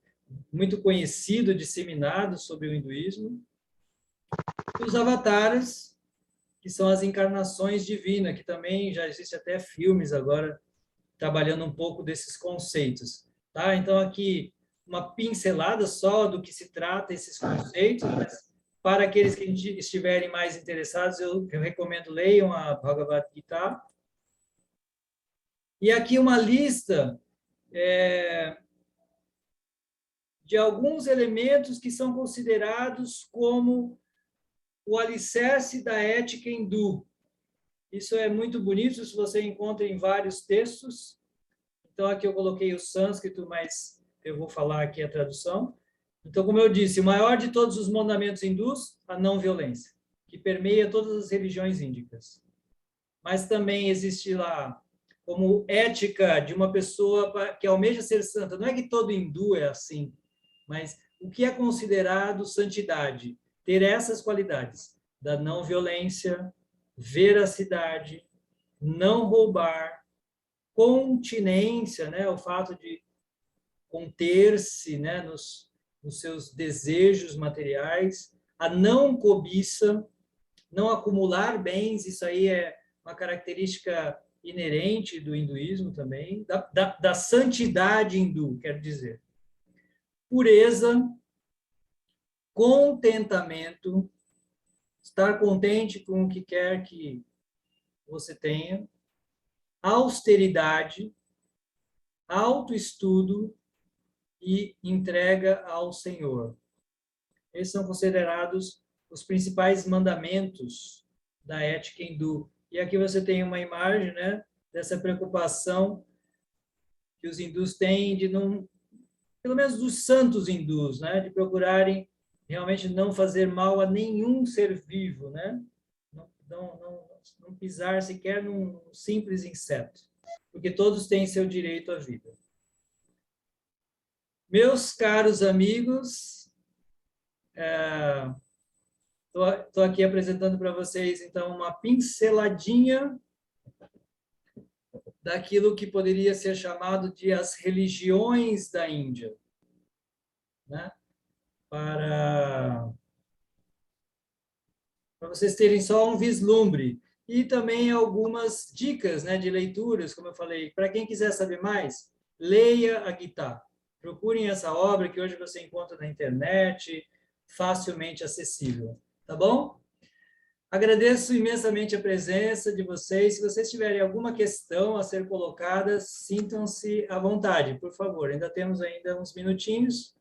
muito conhecido, disseminado sobre o hinduísmo. E os avataras, que são as encarnações divinas, que também já existe até filmes agora trabalhando um pouco desses conceitos. Tá? Então, aqui, uma pincelada só do que se trata esses conceitos, mas para aqueles que estiverem mais interessados, eu recomendo leiam a Bhagavad Gita. E aqui uma lista de alguns elementos que são considerados como o alicerce da ética hindu. Isso é muito bonito, se você encontra em vários textos. Então, aqui eu coloquei o sânscrito, mas eu vou falar aqui a tradução. Então, como eu disse, o maior de todos os mandamentos hindus, a não violência, que permeia todas as religiões índicas. Mas também existe lá como ética de uma pessoa que almeja ser santa. Não é que todo hindu é assim, mas o que é considerado santidade? Ter essas qualidades da não violência, veracidade, não roubar, continência, né? O fato de conter-se, né? nos seus desejos materiais, a não cobiça, não acumular bens, isso aí é uma característica inerente do hinduísmo também, da santidade hindu, quer dizer. Pureza, contentamento, estar contente com o que quer que você tenha, austeridade, autoestudo e entrega ao Senhor. Esses são considerados os principais mandamentos da ética hindu. E aqui você tem uma imagem, né, dessa preocupação que os hindus têm de não, pelo menos dos santos hindus, né, de procurarem realmente não fazer mal a nenhum ser vivo, né? Não pisar sequer num simples inseto, porque todos têm seu direito à vida. Meus caros amigos, estou aqui apresentando para vocês, então, uma pinceladinha daquilo que poderia ser chamado de as religiões da Índia, né? Para vocês terem só um vislumbre. E também algumas dicas, né, de leituras, como eu falei. Para quem quiser saber mais, leia a Gita. Procurem essa obra que hoje você encontra na internet, facilmente acessível. Tá bom? Agradeço imensamente a presença de vocês. Se vocês tiverem alguma questão a ser colocada, sintam-se à vontade, por favor. Ainda temos ainda uns minutinhos.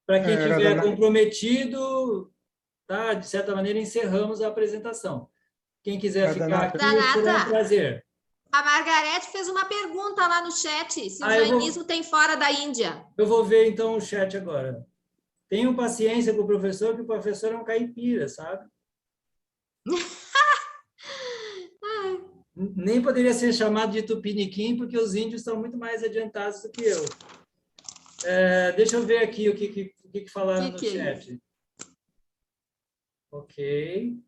Para quem estiver comprometido, tá? De certa maneira, encerramos a apresentação. Quem quiser ficar aqui, será um prazer. A Margarete fez uma pergunta lá no chat, se o jainismo tem fora da Índia. Eu vou ver, então, o chat agora. Tenham paciência com o professor, que o professor é um caipira, sabe? Nem poderia ser chamado de tupiniquim, porque os índios estão muito mais adiantados do que eu. Deixa eu ver aqui o que falaram no chat. Ok.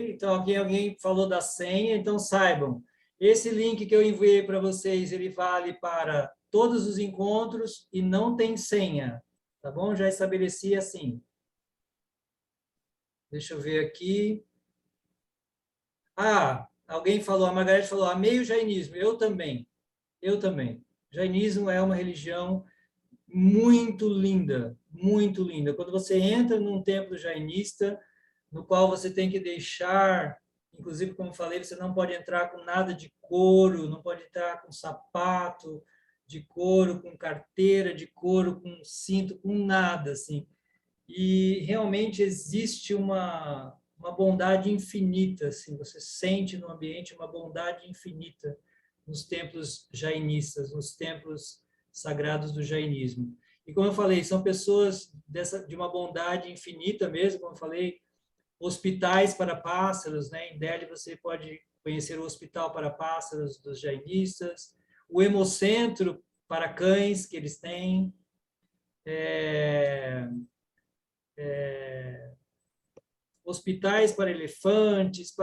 Então, alguém falou da senha, então saibam. Esse link que eu enviei para vocês, ele vale para todos os encontros e não tem senha, tá bom? Já estabeleci assim. Deixa eu ver aqui. Alguém falou, a Margarete falou, amei o jainismo. Eu também. Jainismo é uma religião muito linda, muito linda. Quando você entra num templo jainista, no qual você tem que deixar, inclusive, como falei, você não pode entrar com nada de couro, não pode entrar com sapato de couro, com carteira de couro, com cinto, com nada, assim. E realmente existe uma bondade infinita, assim, você sente no ambiente uma bondade infinita nos templos jainistas, nos templos sagrados do jainismo. E como eu falei, são pessoas de uma bondade infinita mesmo, como eu falei, hospitais para pássaros, né? Em Delhi você pode conhecer o hospital para pássaros dos jainistas, o hemocentro para cães que eles têm, hospitais para elefantes,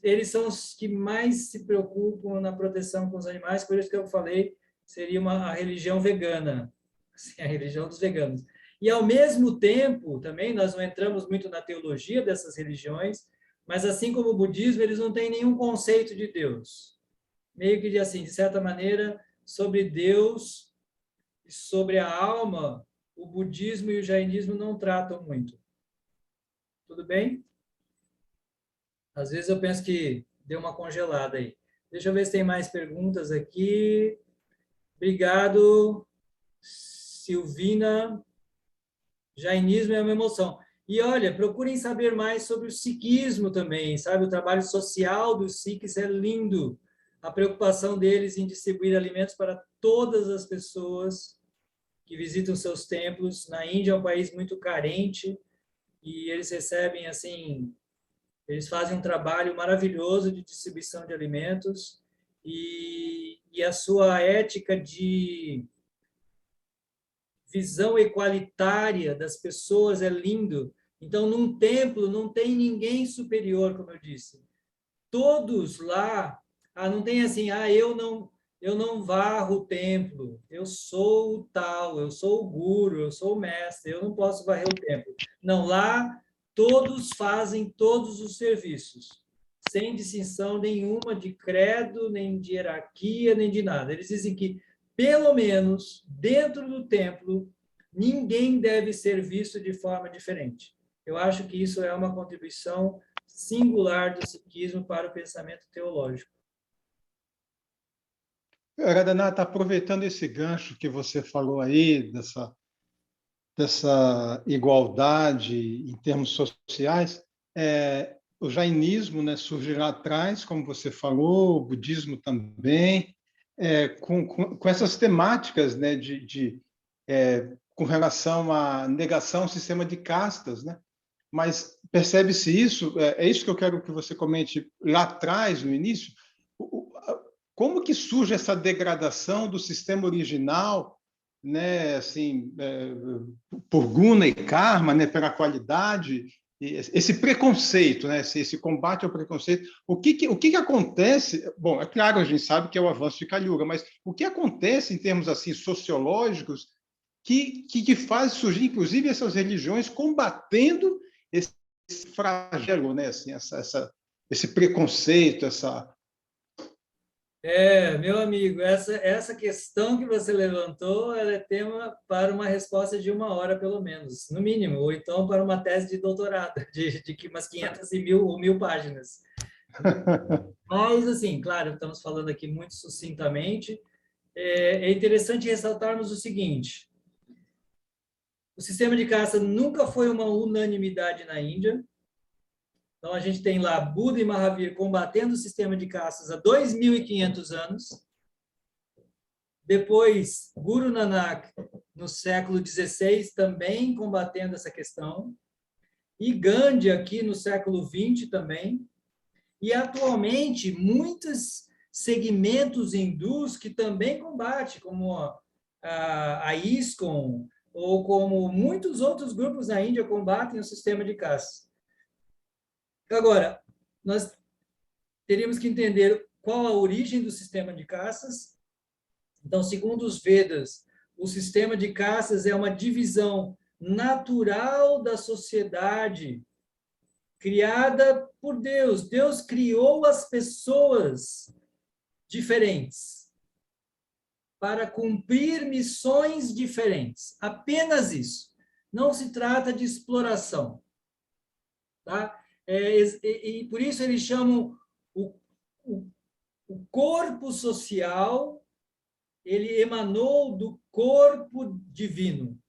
eles são os que mais se preocupam na proteção com os animais, por isso que eu falei, seria a religião vegana, assim, a religião dos veganos. E, ao mesmo tempo, também, nós não entramos muito na teologia dessas religiões, Mas assim como o budismo, eles não têm nenhum conceito de Deus. Meio que assim, de certa maneira, sobre Deus e sobre a alma, o budismo e o jainismo não tratam muito. Tudo bem? Às vezes eu penso que deu uma congelada aí. Deixa eu ver se tem mais perguntas aqui. Obrigado, Silvina. Jainismo é uma emoção. E olha, procurem saber mais sobre o sikhismo também, sabe? O trabalho social dos sikhs é lindo. A preocupação deles em distribuir alimentos para todas as pessoas que visitam seus templos. Na Índia é um país muito carente e eles recebem, assim, eles fazem um trabalho maravilhoso de distribuição de alimentos e a sua ética de visão equalitária das pessoas é lindo. Então, num templo não tem ninguém superior, como eu disse. Todos lá, não tem assim, eu não varro o templo, eu sou o tal, eu sou o guru, eu sou o mestre, eu não posso varrer o templo. Não, lá todos fazem todos os serviços, sem distinção nenhuma de credo, nem de hierarquia, nem de nada. Eles dizem que, pelo menos, dentro do templo, ninguém deve ser visto de forma diferente. Eu acho que isso é uma contribuição singular do sikhismo para o pensamento teológico. Radhanath, aproveitando esse gancho que você falou aí, dessa igualdade em termos sociais, o jainismo, né, surgirá atrás, como você falou, o budismo também, com essas temáticas, né, com relação à negação ao sistema de castas, né? Mas percebe-se isso, é isso que eu quero que você comente lá atrás, no início, como que surge essa degradação do sistema original, né, assim, por guna e karma, né, pela qualidade, esse preconceito, né, esse combate ao preconceito. O que acontece? Bom, é claro, a gente sabe que é o avanço de Kali Yuga, mas o que acontece em termos assim sociológicos que faz surgir, inclusive, essas religiões combatendo esse flagelo, né, assim, esse preconceito, essa... Meu amigo, essa questão que você levantou, ela é tema para uma resposta de 1 hora, pelo menos, no mínimo, ou então para uma tese de doutorado, de umas 500 ou 1.000 páginas. Mas, assim, claro, estamos falando aqui muito sucintamente. É interessante ressaltarmos o seguinte: o sistema de caça nunca foi uma unanimidade na Índia. Então, a gente tem lá Buda e Mahavir combatendo o sistema de castas há 2.500 anos. Depois, Guru Nanak, no século XVI, também combatendo essa questão. E Gandhi, aqui no século XX, também. E, atualmente, muitos segmentos hindus que também combatem, como a ISKCON, ou como muitos outros grupos na Índia combatem o sistema de castas. Agora, nós teríamos que entender qual a origem do sistema de castas. Então, segundo os Vedas, o sistema de castas é uma divisão natural da sociedade criada por Deus. Deus criou as pessoas diferentes para cumprir missões diferentes. Apenas isso. Não se trata de exploração. Tá? E por isso eles chamam o corpo social, ele emanou do corpo divino.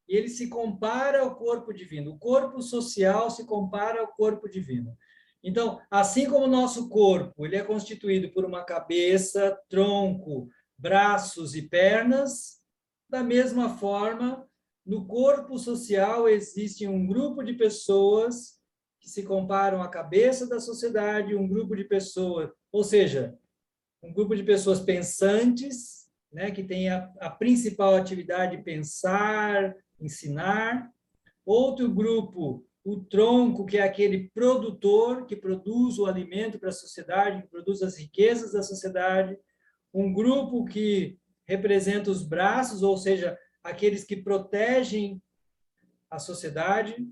Ele se compara ao corpo divino. O corpo social se compara ao corpo divino. Então, assim como o nosso corpo, ele é constituído por uma cabeça, tronco, braços e pernas, da mesma forma, no corpo social existe um grupo de pessoas que se comparam à cabeça da sociedade, um grupo de pessoas, ou seja, um grupo de pessoas pensantes, né, que tem a principal atividade de pensar, ensinar. Outro grupo, o tronco, que é aquele produtor, que produz o alimento para a sociedade, que produz as riquezas da sociedade. Um grupo que representa os braços, ou seja, aqueles que protegem a sociedade.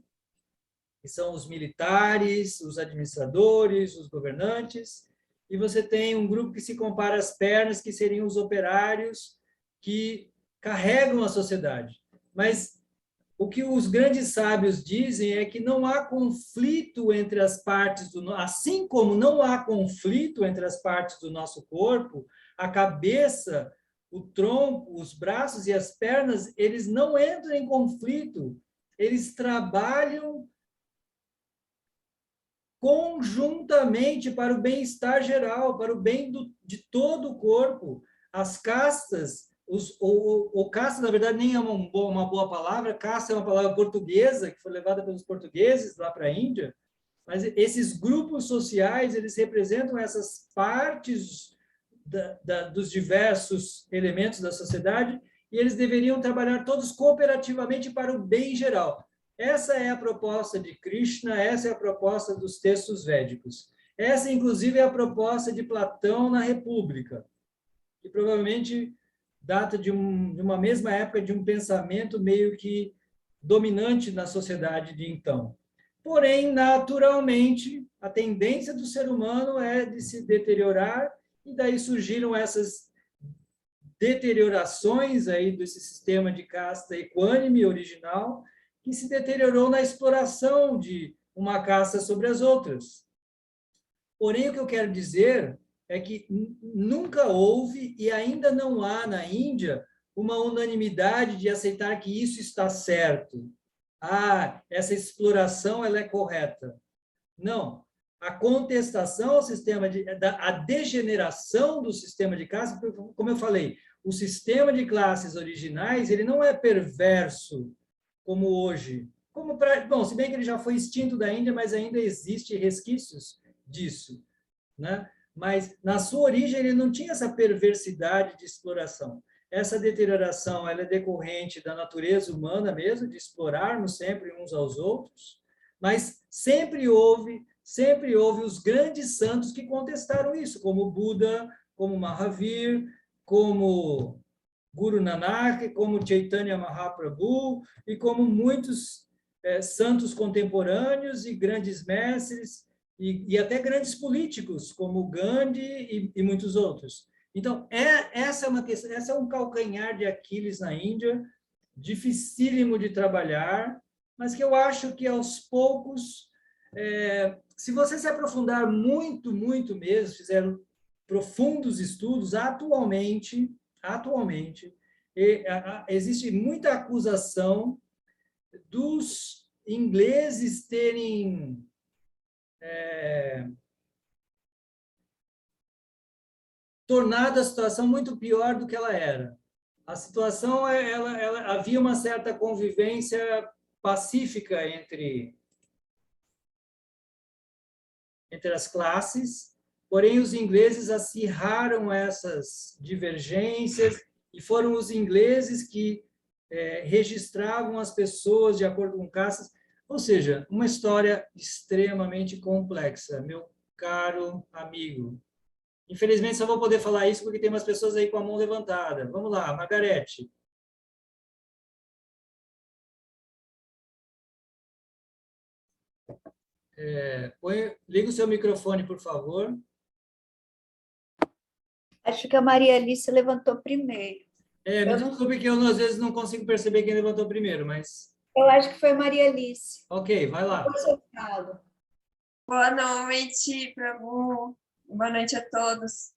que são os militares, os administradores, os governantes, e você tem um grupo que se compara às pernas, que seriam os operários que carregam a sociedade. Mas o que os grandes sábios dizem é que não há conflito entre as partes assim como não há conflito entre as partes do nosso corpo, a cabeça, o tronco, os braços e as pernas, eles não entram em conflito, eles trabalham conjuntamente para o bem-estar geral, para o bem de todo o corpo. As castas, o casta, na verdade, nem é uma boa palavra, casta é uma palavra portuguesa, que foi levada pelos portugueses lá para a Índia, mas esses grupos sociais, eles representam essas partes dos diversos elementos da sociedade, e eles deveriam trabalhar todos cooperativamente para o bem geral. Essa é a proposta de Krishna, essa é a proposta dos textos védicos. Essa, inclusive, é a proposta de Platão na República, que provavelmente data de uma mesma época, de um pensamento meio que dominante na sociedade de então. Porém, naturalmente, a tendência do ser humano é de se deteriorar, e daí surgiram essas deteriorações aí desse sistema de casta equânime original, que se deteriorou na exploração de uma casta sobre as outras. Porém, o que eu quero dizer é que nunca houve e ainda não há na Índia uma unanimidade de aceitar que isso está certo. Essa exploração ela é correta. Não. A contestação ao sistema a degeneração do sistema de classes, como eu falei, o sistema de classes originais, ele não é perverso como hoje. Bom, se bem que ele já foi extinto da Índia, mas ainda existem resquícios disso, né? Mas, na sua origem, ele não tinha essa perversidade de exploração. Essa deterioração ela é decorrente da natureza humana mesmo, de explorarmos sempre uns aos outros, mas sempre houve os grandes santos que contestaram isso, como Buda, como Mahavir, como Guru Nanak, como Chaitanya Mahaprabhu, e como muitos santos contemporâneos e grandes mestres, e até grandes políticos, como Gandhi e muitos outros. Então, essa é um calcanhar de Aquiles na Índia, dificílimo de trabalhar, mas que eu acho que, aos poucos, se você se aprofundar muito, muito mesmo, fizer profundos estudos, atualmente existe muita acusação dos ingleses terem tornado a situação muito pior do que ela era. A situação, havia uma certa convivência pacífica entre as classes, porém os ingleses acirraram essas divergências, e foram os ingleses que registravam as pessoas de acordo com castas. Ou seja, uma história extremamente complexa, meu caro amigo. Infelizmente, só vou poder falar isso porque tem umas pessoas aí com a mão levantada. Vamos lá, Margarete. Liga o seu microfone, por favor. Acho que a Maria Alice levantou primeiro. Me desculpe que eu, às vezes, não consigo perceber quem levantou primeiro, mas... Eu acho que foi Maria Alice. Ok, vai lá. Boa noite, Prabhu. Boa noite a todos.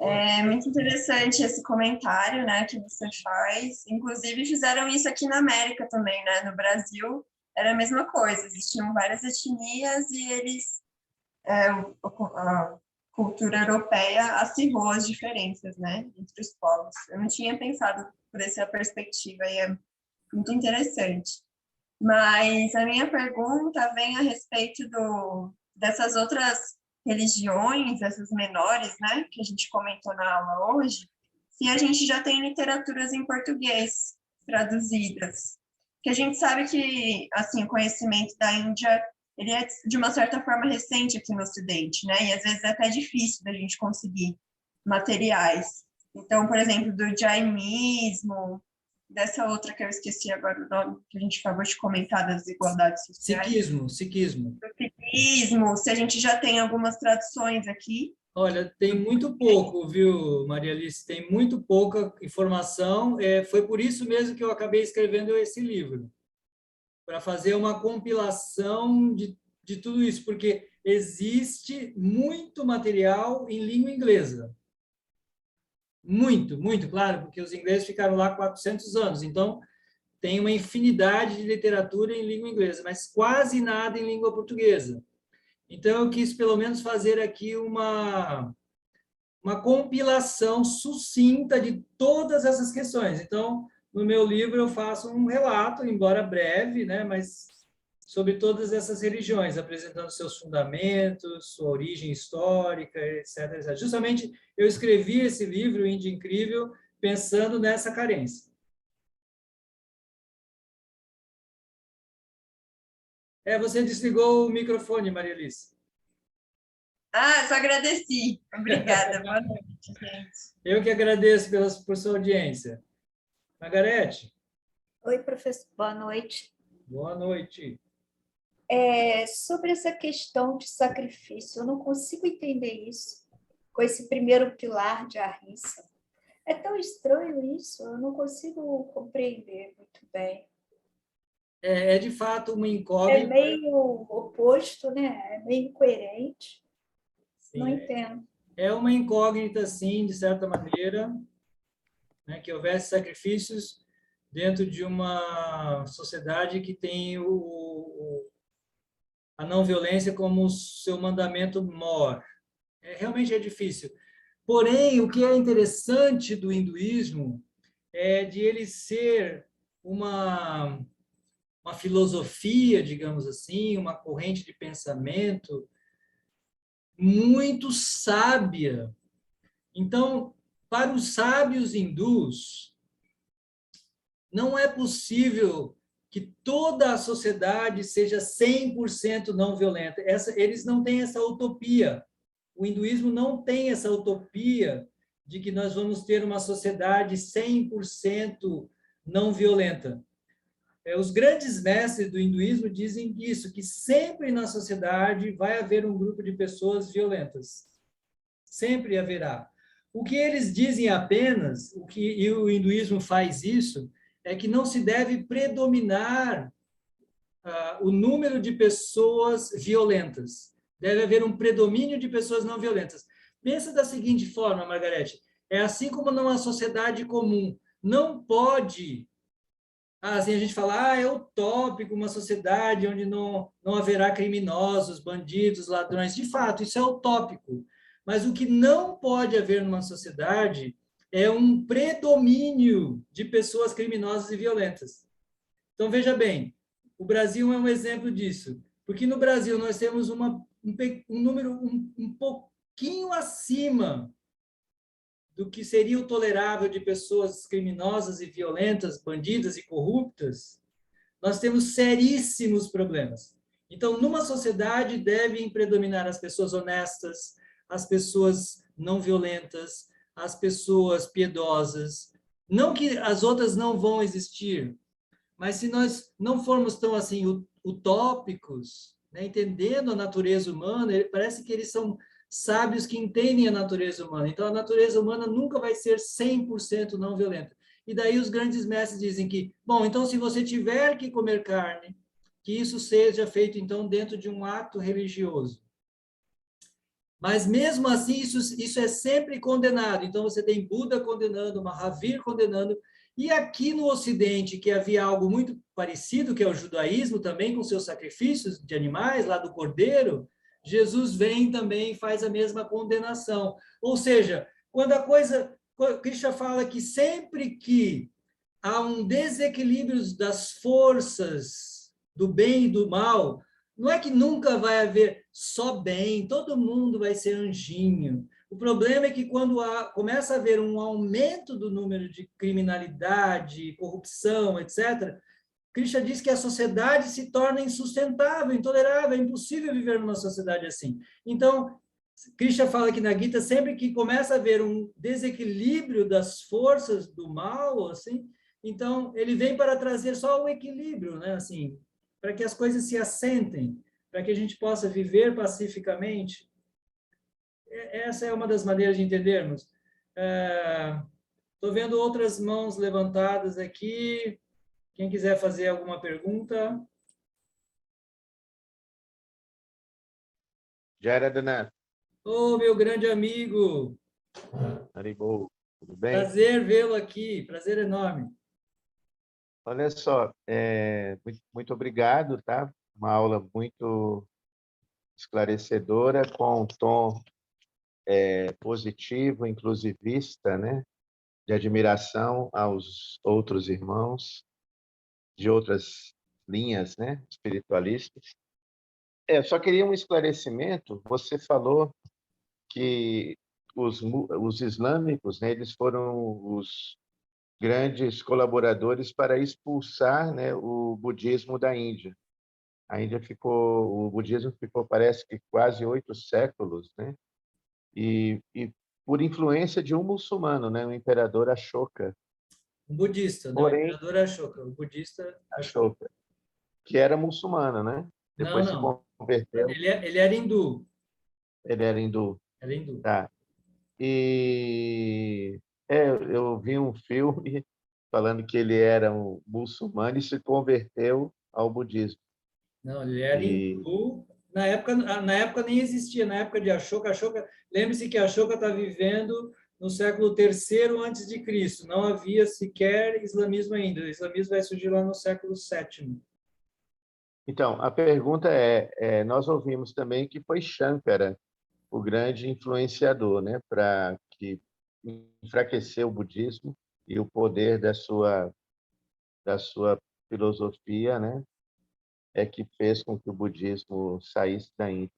É muito interessante esse comentário, né, que você faz. Inclusive, fizeram isso aqui na América também, né? No Brasil, era a mesma coisa. Existiam várias etnias e eles... a cultura europeia acirrou as diferenças, né, entre os povos. Eu não tinha pensado por essa perspectiva e é muito interessante. Mas a minha pergunta vem a respeito dessas outras religiões, essas menores, né, que a gente comentou na aula hoje, se a gente já tem literaturas em português traduzidas. Porque a gente sabe que, assim, o conhecimento da Índia, ele é, de uma certa forma, recente aqui no Ocidente, né, e às vezes é até difícil da gente conseguir materiais. Então, por exemplo, do jainismo, dessa outra que eu esqueci agora o nome, que a gente acabou de comentar, das desigualdades sociais. Sikhismo. Sikhismo, se a gente já tem algumas traduções aqui. Olha, tem muito pouco, viu, Maria Alice? Tem muito pouca informação. Foi por isso mesmo que eu acabei escrevendo esse livro, para fazer uma compilação de tudo isso, porque existe muito material em língua inglesa. Muito, muito, claro, porque os ingleses ficaram lá 400 anos, então tem uma infinidade de literatura em língua inglesa, mas quase nada em língua portuguesa. Então, eu quis, pelo menos, fazer aqui uma compilação sucinta de todas essas questões. Então, no meu livro, eu faço um relato, embora breve, né, mas sobre todas essas religiões, apresentando seus fundamentos, sua origem histórica, etc, etc. Justamente, eu escrevi esse livro, Índia Incrível, pensando nessa carência. Você desligou o microfone, Maria Alice. Só agradeci. Obrigada. Boa noite, gente. Eu que agradeço por sua audiência. Margarete. Oi, professor. Boa noite. Boa noite. Sobre essa questão de sacrifício, eu não consigo entender isso com esse primeiro pilar de Ahimsa. É tão estranho isso, eu não consigo compreender muito bem. É de fato uma incógnita. É meio oposto, né? É meio incoerente. Sim, não entendo. É uma incógnita, sim, de certa maneira, né, que houvesse sacrifícios dentro de uma sociedade que tem a não violência como seu mandamento mor. Realmente é difícil. Porém, o que é interessante do hinduísmo é de ele ser uma filosofia, digamos assim, uma corrente de pensamento muito sábia. Então, para os sábios hindus, não é possível que toda a sociedade seja 100% não violenta. Eles não têm essa utopia. O hinduísmo não tem essa utopia de que nós vamos ter uma sociedade 100% não violenta. Os grandes mestres do hinduísmo dizem isso, que sempre na sociedade vai haver um grupo de pessoas violentas. Sempre haverá. O que eles dizem apenas, e o hinduísmo faz isso, é que não se deve predominar o número de pessoas violentas. Deve haver um predomínio de pessoas não violentas. Pensa da seguinte forma, Margarete, é assim como numa sociedade comum, não pode... assim, a gente fala, é utópico uma sociedade onde não haverá criminosos, bandidos, ladrões. De fato, isso é utópico. Mas o que não pode haver numa sociedade é um predomínio de pessoas criminosas e violentas. Então, veja bem, o Brasil é um exemplo disso. Porque no Brasil nós temos um número um pouquinho acima do que seria o tolerável de pessoas criminosas e violentas, bandidas e corruptas, nós temos seríssimos problemas. Então, numa sociedade, devem predominar as pessoas honestas, as pessoas não violentas, as pessoas piedosas. Não que as outras não vão existir, mas se nós não formos tão assim utópicos, né, entendendo a natureza humana, parece que eles são sábios que entendem a natureza humana. Então, a natureza humana nunca vai ser 100% não violenta. E daí os grandes mestres dizem que, bom, então se você tiver que comer carne, que isso seja feito, então, dentro de um ato religioso. Mas, mesmo assim, isso é sempre condenado. Então, você tem Buda condenando, Mahavir condenando, e aqui no Ocidente, que havia algo muito parecido, que é o judaísmo também, com seus sacrifícios de animais, lá do cordeiro, Jesus vem também e faz a mesma condenação. Ou seja, quando a coisa... Krishna fala que sempre que há um desequilíbrio das forças do bem e do mal, não é que nunca vai haver só bem, todo mundo vai ser anjinho. O problema é que quando começa a haver um aumento do número de criminalidade, corrupção, etc., Krishna diz que a sociedade se torna insustentável, intolerável, é impossível viver numa sociedade assim. Então, Krishna fala aqui na Gita, sempre que começa a haver um desequilíbrio das forças do mal, assim, Então, ele vem para trazer só o equilíbrio, né? Assim, para que as coisas se assentem, para que a gente possa viver pacificamente. Essa é uma das maneiras de entendermos. Estou vendo outras mãos levantadas aqui. Quem quiser fazer alguma pergunta. Jaradana, Ô, meu grande amigo, Haribo, tudo bem? prazer vê-lo aqui, prazer enorme. Olha só, muito obrigado, tá? Uma aula muito esclarecedora, com um tom positivo, inclusivista, né? De admiração aos outros irmãos de outras linhas, né? Espiritualistas. Eu só queria um esclarecimento. Você falou que os islâmicos, né, eles foram os grandes colaboradores para expulsar, né, o budismo da Índia. O budismo ficou, parece que quase 8 séculos, né? E por influência de um muçulmano, né, o imperador Ashoka. Um budista, não, o Porém, imperador Ashoka, o budista Ashoka. Ashoka, que era muçulmano, né? Não, Depois se não, converteu. ele era hindu. Ele era hindu. Era hindu. Tá. E eu vi um filme falando que ele era um muçulmano e se converteu ao budismo. Não, ele era hindu. Na época nem existia, na época de Ashoka. Lembre-se que Ashoka está vivendo no século III antes de Cristo. Não havia sequer islamismo ainda. O islamismo vai surgir lá no século VII. Então, a pergunta nós ouvimos também que foi Shankara o grande influenciador, né, para que enfraquecer o budismo e o poder da sua filosofia, né, que fez com que o budismo saísse da Índia.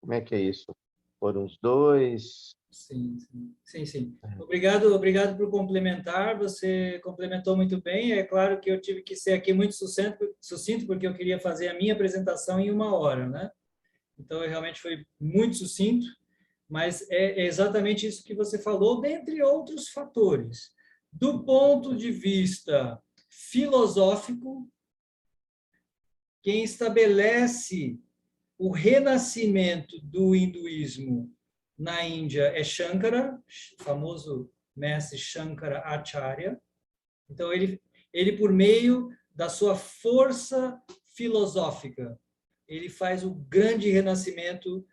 Como é que é isso? Foram os dois? Sim. Obrigado por complementar. Você complementou muito bem. É claro que eu tive que ser aqui muito sucinto, porque eu queria fazer a minha apresentação em 1 hora, né? Então, eu realmente fui muito sucinto, mas é exatamente isso que você falou, dentre outros fatores. Do ponto de vista filosófico, quem estabelece o renascimento do hinduísmo na Índia é Shankara, o famoso mestre Shankara Acharya. Então, ele por meio da sua força filosófica, ele faz o grande renascimento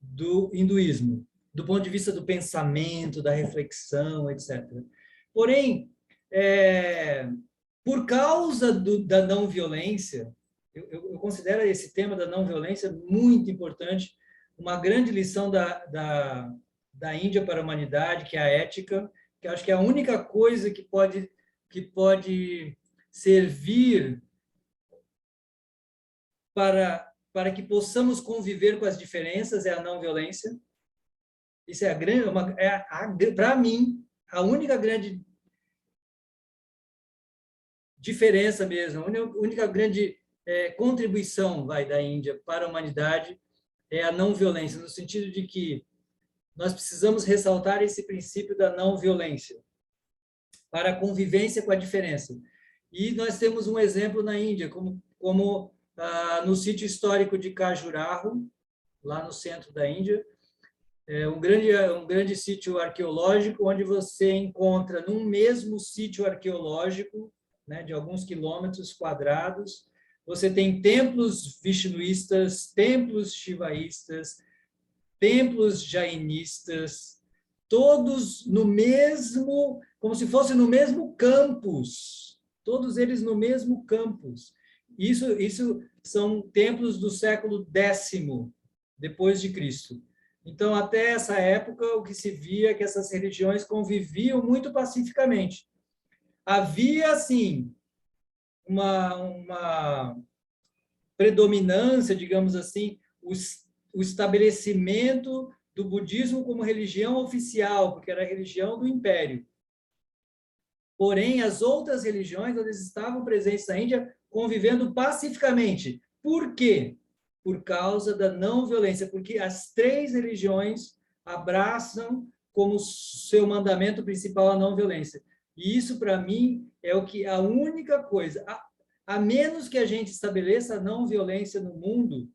do hinduísmo, do ponto de vista do pensamento, da reflexão, etc. Porém, por causa da não violência, eu considero esse tema da não violência muito importante, uma grande lição da Índia para a humanidade, que é a ética, que eu acho que é a única coisa que pode servir para que possamos conviver com as diferenças, é a não violência. Isso é para mim, a única grande diferença mesmo, a única grande contribuição da Índia para a humanidade é a não violência, no sentido de que nós precisamos ressaltar esse princípio da não violência para a convivência com a diferença. E nós temos um exemplo na Índia, como no sítio histórico de Khajuraho, lá no centro da Índia, um grande sítio arqueológico, onde você encontra, num mesmo sítio arqueológico, né, de alguns quilômetros quadrados, você tem templos vishnuístas, templos shivaístas, templos jainistas, todos no mesmo, como se fosse no mesmo campus, todos eles no mesmo campus. Isso são templos do século X depois de Cristo. Então, até essa época, o que se via é que essas religiões conviviam muito pacificamente. Havia, sim, uma predominância, digamos assim, o estabelecimento do budismo como religião oficial, porque era a religião do império. Porém, as outras religiões, elas estavam presentes na Índia, convivendo pacificamente. Por quê? Por causa da não violência, porque as 3 religiões abraçam como seu mandamento principal a não violência. E isso, para mim, é a única coisa, a menos que a gente estabeleça a não violência no mundo,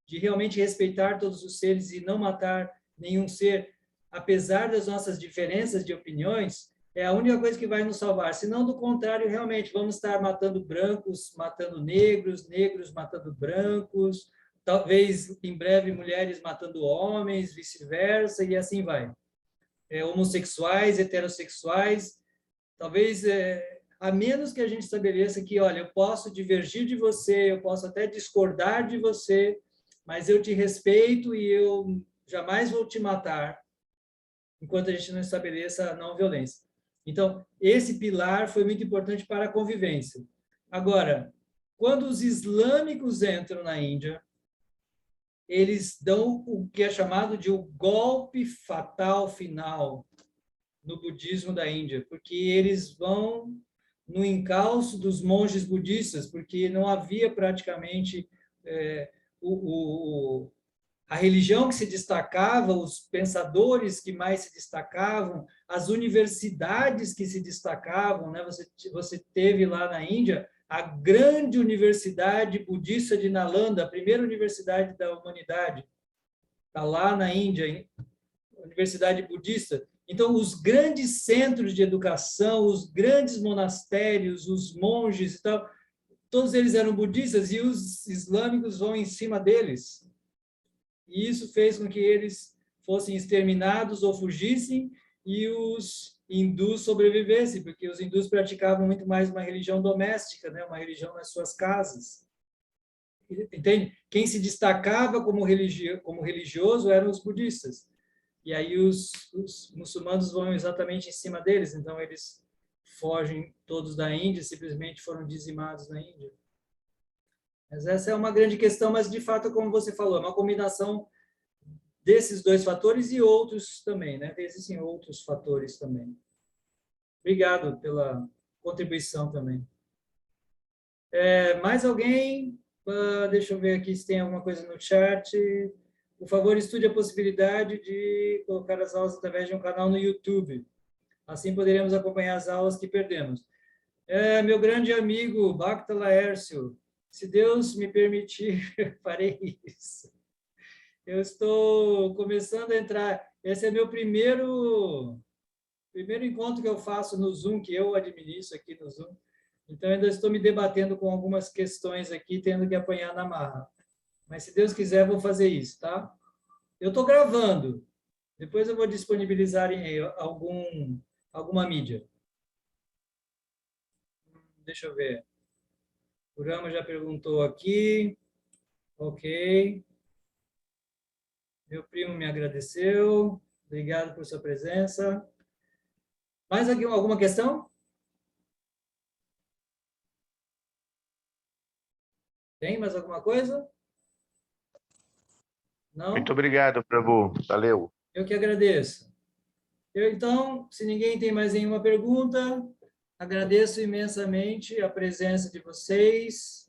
de realmente respeitar todos os seres e não matar nenhum ser, apesar das nossas diferenças de opiniões, é a única coisa que vai nos salvar. Senão, do contrário, realmente, vamos estar matando brancos, matando negros, negros matando brancos, talvez, em breve, mulheres matando homens, vice-versa, e assim vai. Homossexuais, heterossexuais, talvez, a menos que a gente estabeleça que, olha, eu posso divergir de você, eu posso até discordar de você, mas eu te respeito e eu jamais vou te matar, enquanto a gente não estabeleça a não violência. Então, esse pilar foi muito importante para a convivência. Agora, quando os islâmicos entram na Índia, eles dão o que é chamado de o golpe fatal final no budismo da Índia, porque eles vão no encalço dos monges budistas, porque não havia praticamente a religião que se destacava, os pensadores que mais se destacavam, as universidades que se destacavam, né? Você teve lá na Índia a grande universidade budista de Nalanda, a primeira universidade da humanidade, está lá na Índia, universidade budista. Então, os grandes centros de educação, os grandes monastérios, os monges e tal, todos eles eram budistas e os islâmicos vão em cima deles. E isso fez com que eles fossem exterminados ou fugissem e os hindus sobrevivessem, porque os hindus praticavam muito mais uma religião doméstica, né? Uma religião nas suas casas. Entende? Quem se destacava como religioso eram os budistas. E aí os muçulmanos vão exatamente em cima deles, então eles fogem todos da Índia, simplesmente foram dizimados na Índia. Mas essa é uma grande questão, mas de fato, como você falou, é uma combinação desses dois fatores e outros também, né? Existem outros fatores também. Obrigado pela contribuição também. Mais alguém? Deixa eu ver aqui se tem alguma coisa no chat. Por favor, estude a possibilidade de colocar as aulas através de um canal no YouTube. Assim poderemos acompanhar as aulas que perdemos. Meu grande amigo, Bhakta Laércio, se Deus me permitir, farei isso. Eu estou começando a entrar. Esse é meu primeiro encontro que eu faço no Zoom, que eu administro aqui no Zoom. Então, ainda estou me debatendo com algumas questões aqui, tendo que apanhar na marra. Mas, se Deus quiser, vou fazer isso, tá? Eu estou gravando. Depois eu vou disponibilizar em alguma mídia. Deixa eu ver. O Rama já perguntou aqui. Ok. Meu primo me agradeceu. Obrigado por sua presença. Mais alguma questão? Tem mais alguma coisa? Não? Muito obrigado, Prabhu. Valeu. Eu que agradeço. Então, se ninguém tem mais nenhuma pergunta, agradeço imensamente a presença de vocês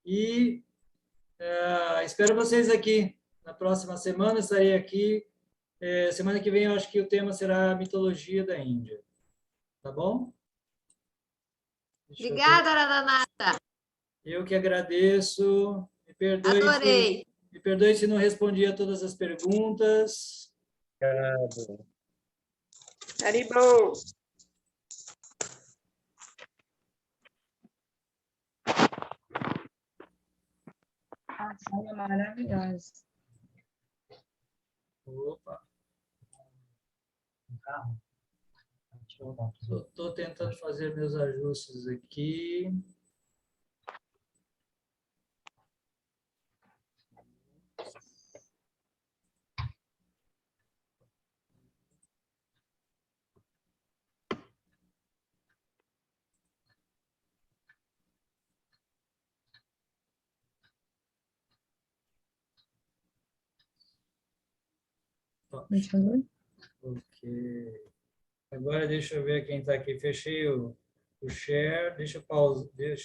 e espero vocês aqui. Na próxima semana estarei aqui. Semana que vem eu acho que o tema será a mitologia da Índia. Tá bom? Obrigada, Radhanata. Eu que agradeço. Adorei. Me perdoe se não respondi a todas as perguntas. Haribol. A aula é maravilhosa. Opa. Estou tentando fazer meus ajustes aqui. Ok. Agora deixa eu ver quem está aqui. Fechei o share. Deixa